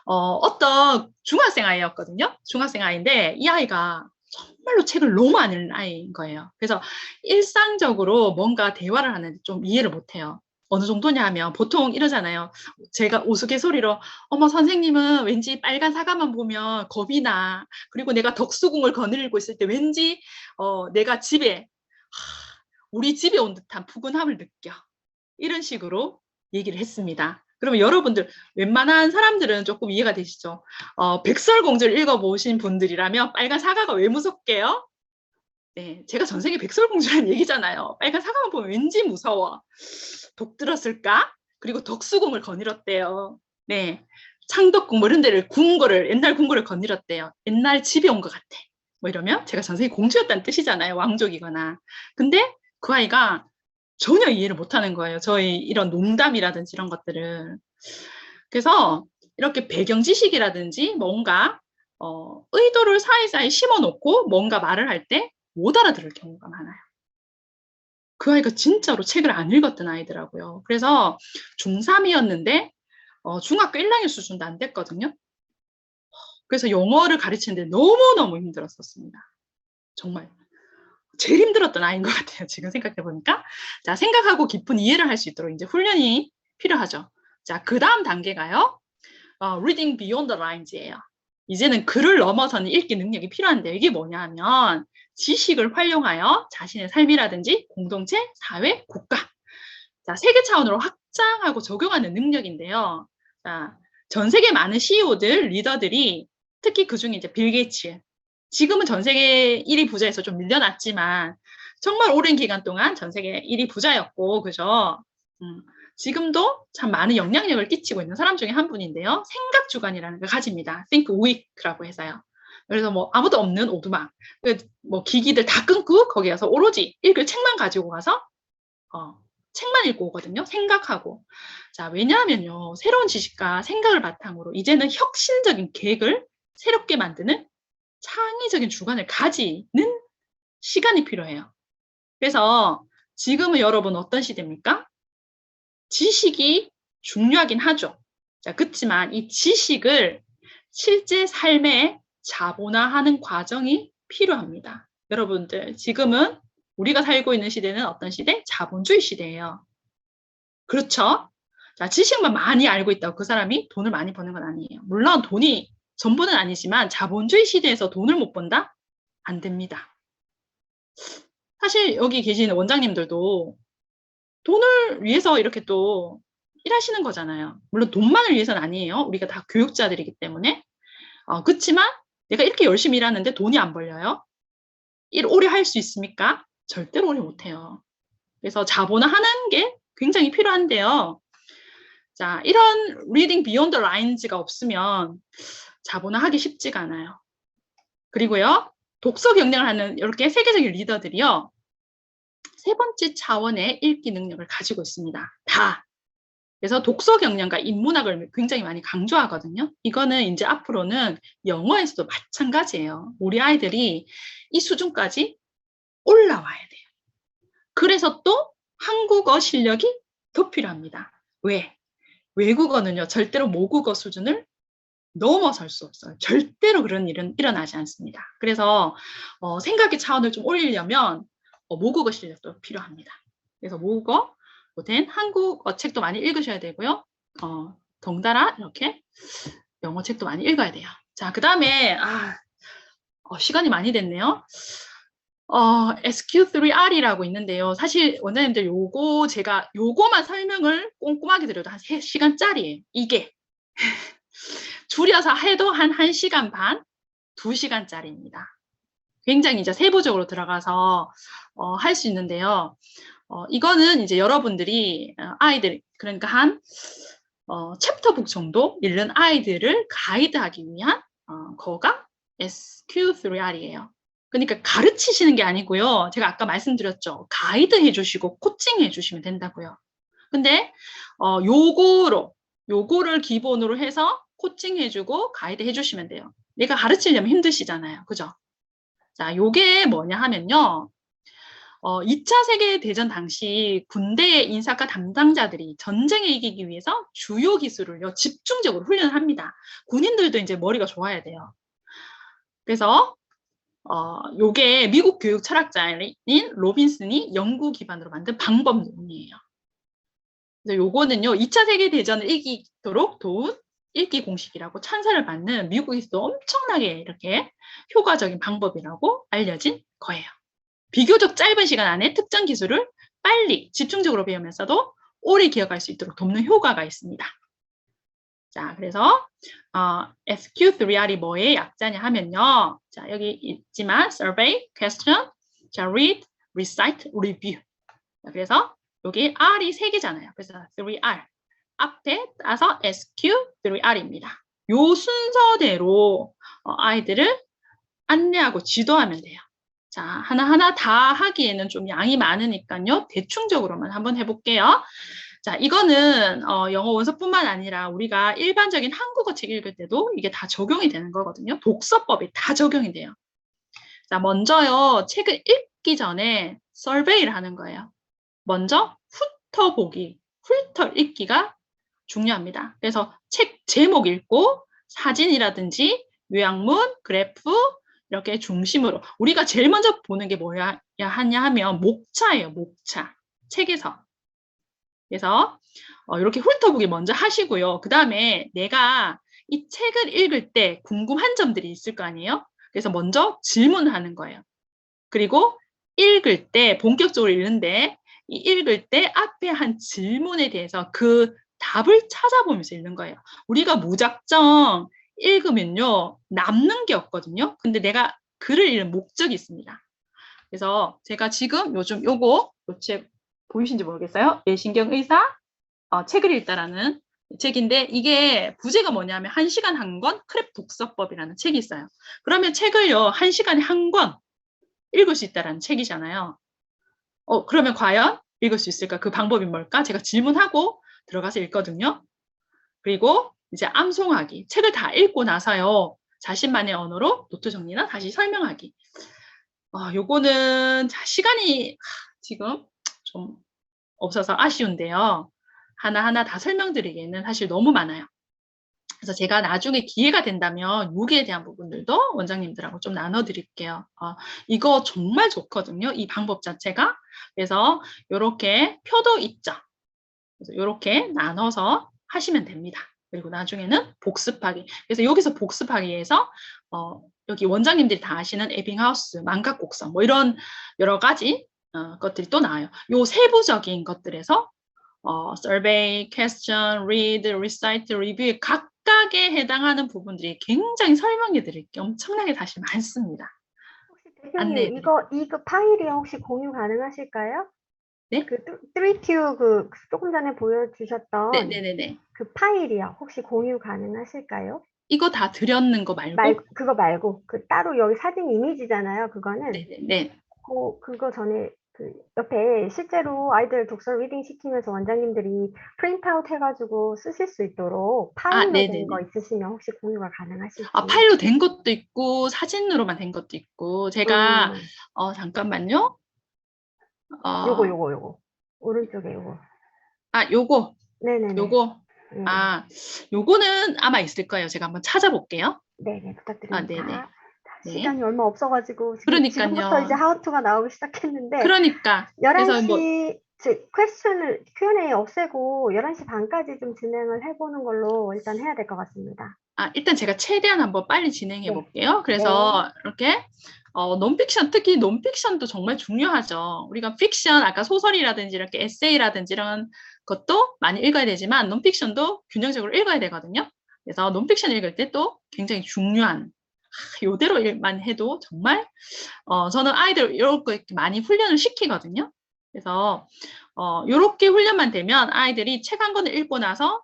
어떤 중학생 아이였거든요. 중학생 아이인데 이 아이가 정말로 책을 너무 안 읽는 아이인 거예요. 그래서 일상적으로 뭔가 대화를 하는데 좀 이해를 못해요. 어느 정도냐 하면 보통 이러잖아요. 제가 우스갯소리로 어머 선생님은 왠지 빨간 사과만 보면 겁이 나. 그리고 내가 덕수궁을 거닐고 있을 때 왠지 내가 우리 집에 온 듯한 푸근함을 느껴. 이런 식으로 얘기를 했습니다. 그러면 여러분들 웬만한 사람들은 조금 이해가 되시죠? 백설공주를 읽어보신 분들이라면 빨간 사과가 왜 무섭게요? 네, 제가 전생에 백설공주라는 얘기잖아요. 빨간 사과만 보면 왠지 무서워. 독 들었을까? 그리고 덕수궁을 거닐었대요. 네, 창덕궁 뭐 이런 데를 옛날 궁궐을 거닐었대요. 옛날 집에 온 것 같아. 뭐 이러면 제가 전생에 공주였다는 뜻이잖아요. 왕족이거나. 근데 그 아이가 전혀 이해를 못하는 거예요. 저희 이런 농담이라든지 이런 것들을. 그래서 이렇게 배경 지식이라든지 뭔가 의도를 사이사이 심어놓고 뭔가 말을 할 때 못 알아들을 경우가 많아요. 그 아이가 진짜로 책을 안 읽었던 아이더라고요. 그래서 중3이었는데 중학교 1학년 수준도 안 됐거든요. 그래서 영어를 가르치는데 너무너무 힘들었었습니다. 정말. 제일 힘들었던 아이인 것 같아요. 지금 생각해보니까. 자, 생각하고 깊은 이해를 할 수 있도록 이제 훈련이 필요하죠. 자, 그 다음 단계가요. Reading Beyond the Lines예요. 이제는 글을 넘어서는 읽기 능력이 필요한데 이게 뭐냐 하면 지식을 활용하여 자신의 삶이라든지 공동체, 사회, 국가. 자, 세계 차원으로 확장하고 적용하는 능력인데요. 자, 전 세계 많은 CEO들, 리더들이 특히 그중에 이제 빌 게이츠. 지금은 전 세계 1위 부자에서 좀 밀려났지만 정말 오랜 기간 동안 전 세계 1위 부자였고, 그죠? 지금도 참 많은 영향력을 끼치고 있는 사람 중에 한 분인데요. 생각 주관이라는 걸 가집니다. Think Week라고 해서요. 그래서 뭐 아무도 없는 오두막, 뭐 기기들 다 끊고 거기 가서 오로지 읽을 책만 가지고 가서 책만 읽고 오거든요. 생각하고. 자, 왜냐하면요. 새로운 지식과 생각을 바탕으로 이제는 혁신적인 계획을 새롭게 만드는 창의적인 주관을 가지는 시간이 필요해요. 그래서 지금은 여러분 어떤 시대입니까? 지식이 중요하긴 하죠. 자, 그렇지만 이 지식을 실제 삶에 자본화하는 과정이 필요합니다. 여러분들, 지금은 우리가 살고 있는 시대는 어떤 시대? 자본주의 시대예요. 그렇죠? 자, 지식만 많이 알고 있다고 그 사람이 돈을 많이 버는 건 아니에요. 물론 돈이 전부는 아니지만 자본주의 시대에서 돈을 못 번다? 안 됩니다. 사실 여기 계시는 원장님들도 돈을 위해서 이렇게 또 일하시는 거잖아요. 물론 돈만을 위해서는 아니에요. 우리가 다 교육자들이기 때문에. 그렇지만 내가 이렇게 열심히 일하는데 돈이 안 벌려요? 일 오래 할 수 있습니까? 절대로 오래 못해요. 그래서 자본화하는 게 굉장히 필요한데요. 자, 이런 reading beyond the lines가 없으면 자본화하기 쉽지가 않아요. 그리고요, 독서 경영을 하는 이렇게 세계적인 리더들이요, 세 번째 차원의 읽기 능력을 가지고 있습니다. 다. 그래서 독서 경영과 인문학을 굉장히 많이 강조하거든요. 이거는 이제 앞으로는 영어에서도 마찬가지예요. 우리 아이들이 이 수준까지 올라와야 돼요. 그래서 또 한국어 실력이 더 필요합니다. 왜? 외국어는요, 절대로 모국어 수준을 넘어설 수 없어요. 절대로 그런 일은 일어나지 않습니다. 그래서 생각의 차원을 좀 올리려면 모국어 실력도 필요합니다. 그래서 모국어 된 한국어 책도 많이 읽으셔야 되고요. 덩달아 이렇게 영어 책도 많이 읽어야 돼요. 자, 그 다음에 시간이 많이 됐네요. SQ3R이라고 있는데요. 사실 원장님들 제가 요거만 설명을 꼼꼼하게 드려도 한 3시간짜리예요. 이게 줄여서 해도 한 1시간 반, 2시간짜리입니다. 굉장히 이제 세부적으로 들어가서 할 수 있는데요. 이거는 이제 여러분들이 아이들, 그러니까 한 챕터북 정도 읽는 아이들을 가이드하기 위한 거가 SQ3R이에요. 그러니까 가르치시는 게 아니고요. 제가 아까 말씀드렸죠. 가이드 해주시고 코칭 해주시면 된다고요. 근데 요거를 기본으로 해서 코칭 해주고 가이드 해주시면 돼요. 내가 가르치려면 힘드시잖아요. 그죠? 자, 요게 뭐냐 하면요. 2차 세계대전 당시 군대의 인사과 담당자들이 전쟁에 이기기 위해서 주요 기술을요, 집중적으로 훈련을 합니다. 군인들도 이제 머리가 좋아야 돼요. 그래서, 요게 미국 교육 철학자인 로빈슨이 연구 기반으로 만든 방법론이에요. 그래서 요거는요, 2차 세계대전을 이기도록 도운 읽기 공식이라고 찬사를 받는 미국에서도 엄청나게 이렇게 효과적인 방법이라고 알려진 거예요. 비교적 짧은 시간 안에 특정 기술을 빨리 집중적으로 배우면서도 오래 기억할 수 있도록 돕는 효과가 있습니다. 자, 그래서 SQ3R이 뭐의 약자냐 하면요. 자, 여기 있지만 survey, question, 자, read, recite, review. 자, 그래서 여기 R이 3개잖아요. 그래서 3R. 앞에 따서 SQ3R입니다. 요 순서대로 아이들을 안내하고 지도하면 돼요. 자, 하나하나 다 하기에는 좀 양이 많으니까요. 대충적으로만 한번 해볼게요. 자, 이거는 영어 원서뿐만 아니라 우리가 일반적인 한국어 책 읽을 때도 이게 다 적용이 되는 거거든요. 독서법이 다 적용이 돼요. 자, 먼저요. 책을 읽기 전에 서베이를 하는 거예요. 먼저 훑어보기, 훑어 읽기가 중요합니다. 그래서 책 제목 읽고 사진이라든지 요약문, 그래프 이렇게 중심으로 우리가 제일 먼저 보는 게 뭐야 하냐 하면 목차예요. 목차. 책에서. 그래서 이렇게 훑어보기 먼저 하시고요. 그 다음에 내가 이 책을 읽을 때 궁금한 점들이 있을 거 아니에요? 그래서 먼저 질문하는 거예요. 그리고 읽을 때 본격적으로 읽는데 읽을 때 앞에 한 질문에 대해서 그 답을 찾아보면서 읽는 거예요. 우리가 무작정 읽으면요 남는 게 없거든요. 근데 내가 글을 읽는 목적이 있습니다. 그래서 제가 지금 요즘 요 책 보이신지 모르겠어요. 뇌신경의사 책을 읽다라는 책인데 이게 부제가 뭐냐면 1시간 한 권 크랩 독서법이라는 책이 있어요. 그러면 책을요 1시간에 한 권 읽을 수 있다라는 책이잖아요. 그러면 과연 읽을 수 있을까? 그 방법이 뭘까? 제가 질문하고 들어가서 읽거든요. 그리고 이제 암송하기. 책을 다 읽고 나서요. 자신만의 언어로 노트 정리나 다시 설명하기. 요거는 시간이 지금 좀 없어서 아쉬운데요. 하나하나 다 설명드리기에는 사실 너무 많아요. 그래서 제가 나중에 기회가 된다면 여기에 대한 부분들도 원장님들하고 좀 나눠드릴게요. 이거 정말 좋거든요. 이 방법 자체가. 그래서 이렇게 표도 있죠. 그래서 이렇게 나눠서 하시면 됩니다. 그리고 나중에는 복습하기. 그래서 여기서 복습하기에서 여기 원장님들이 다 아시는 에빙하우스, 망각곡선 뭐 이런 여러 가지 것들이 또 나와요. 요 세부적인 것들에서 survey, question, read, recite, review 각각에 해당하는 부분들이 굉장히 설명해 드릴 게 엄청나게 사실 많습니다. 혹시 대표님, 이거 파일이 혹시 공유 가능하실까요? 네? 그 3Q 조금 전에 보여주셨던 네네네. 그 파일이요. 혹시 공유 가능하실까요? 이거 다 드렸는 거 말고? 그거 말고 그 따로 여기 사진 이미지잖아요. 그거는 네네네. 그거 전에 그 옆에 실제로 아이들 독서 리딩 시키면서 원장님들이 프린트아웃 해가지고 쓰실 수 있도록 파일로 된 거 있으시면 혹시 공유가 가능하실지. 파일로 된 것도 있고 사진으로만 된 것도 있고 제가 잠깐만요. 요거 오른쪽에 요거. 요거. 네네네. 요거. 요거는 아마 있을 거예요. 제가 한번 찾아볼게요. 네네, 부탁드립니다. 네네. 시간이 얼마 없어가지고 그러니까요. 지금부터 이제 하우투가 나오기 시작했는데 그러니까 11시 Q&A 없애고 11시 반까지 좀 진행을 해보는 걸로 일단 해야 될 것 같습니다. 일단 제가 최대한 한번 빨리 진행해 볼게요. 그래서 이렇게 논픽션, 특히 논픽션도 정말 중요하죠. 우리가 픽션, 아까 소설이라든지 이렇게 에세이라든지 이런 것도 많이 읽어야 되지만 논픽션도 균형적으로 읽어야 되거든요. 그래서 논픽션 읽을 때 또 굉장히 중요한 요대로만 해도 정말 저는 아이들 이렇게 많이 훈련을 시키거든요. 그래서 이렇게 훈련만 되면 아이들이 책 한 권을 읽고 나서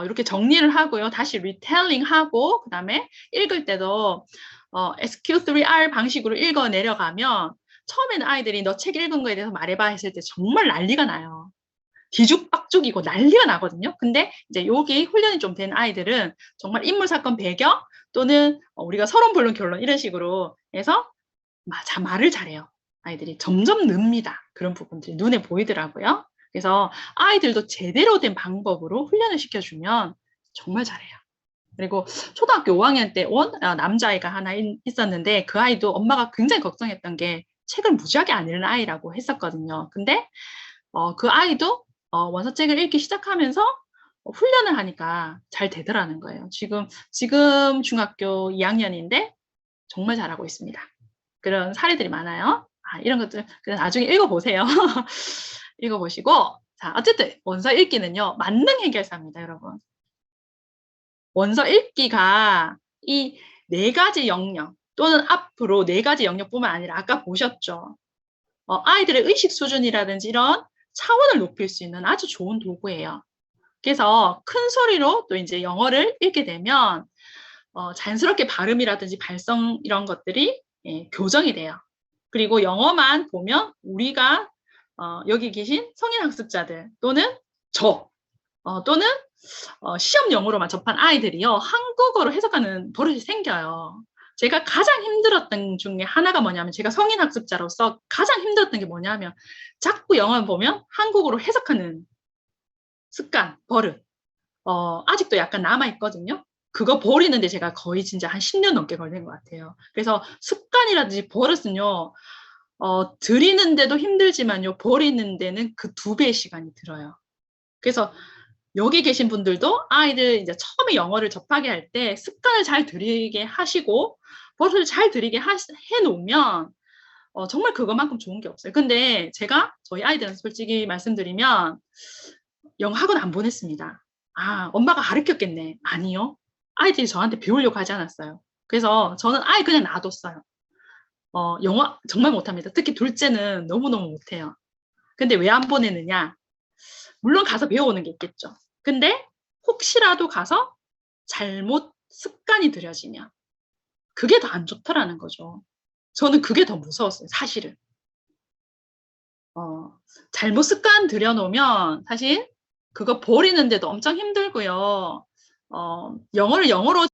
이렇게 정리를 하고요. 다시 리텔링 하고 그다음에 읽을 때도 SQ3R 방식으로 읽어 내려가면 처음에는 아이들이 너 책 읽은 거에 대해서 말해봐 했을 때 정말 난리가 나요. 뒤죽박죽이고 난리가 나거든요. 근데 이제 여기 훈련이 좀 된 아이들은 정말 인물 사건 배경 또는 우리가 서론 본론 결론 이런 식으로 해서 말을 잘해요. 아이들이 점점 늡니다. 그런 부분들이 눈에 보이더라고요. 그래서 아이들도 제대로 된 방법으로 훈련을 시켜주면 정말 잘해요. 그리고 초등학교 5학년 때 온 남자아이가 하나 있었는데 그 아이도 엄마가 굉장히 걱정했던 게 책을 무지하게 안 읽는 아이라고 했었거든요. 근데 그 아이도 원서책을 읽기 시작하면서 훈련을 하니까 잘 되더라는 거예요. 지금 중학교 2학년인데 정말 잘하고 있습니다. 그런 사례들이 많아요. 이런 것들 그냥 나중에 읽어보세요. 읽어보시고 자 어쨌든 원서 읽기는요. 만능 해결사입니다. 여러분. 원서 읽기가 이 4가지 영역 또는 앞으로 4가지 영역뿐만 아니라 아까 보셨죠. 아이들의 의식 수준이라든지 이런 차원을 높일 수 있는 아주 좋은 도구예요. 그래서 큰 소리로 또 이제 영어를 읽게 되면 자연스럽게 발음이라든지 발성 이런 것들이 교정이 돼요. 그리고 영어만 보면 우리가 여기 계신 성인 학습자들 또는 또는 시험 영어로만 접한 아이들이요. 한국어로 해석하는 버릇이 생겨요. 제가 가장 힘들었던 중에 하나가 뭐냐면 제가 성인 학습자로서 가장 힘들었던 게 뭐냐면 자꾸 영어를 보면 한국어로 해석하는 습관, 버릇 아직도 약간 남아있거든요. 그거 버리는데 제가 거의 진짜 한 10년 넘게 걸린 것 같아요. 그래서 습관이라든지 버릇은요. 들이는데도 힘들지만요. 버리는 데는 그 2배의 시간이 들어요. 그래서 여기 계신 분들도 아이들 이제 처음에 영어를 접하게 할 때 습관을 잘 들이게 하시고 버릇을 잘 들이게 해놓으면 정말 그것만큼 좋은 게 없어요. 근데 제가 저희 아이들은 솔직히 말씀드리면 영어 학원 안 보냈습니다. 엄마가 가르쳤겠네. 아니요. 아이들이 저한테 배우려고 하지 않았어요. 그래서 저는 아이 그냥 놔뒀어요. 영어 정말 못합니다. 특히 둘째는 너무너무 못해요. 근데 왜 안 보내느냐? 물론 가서 배워오는 게 있겠죠. 근데 혹시라도 가서 잘못 습관이 들여지면 그게 더 안 좋더라는 거죠. 저는 그게 더 무서웠어요, 사실은. 잘못 습관 들여놓으면 사실 그거 버리는데도 엄청 힘들고요. 영어를 영어로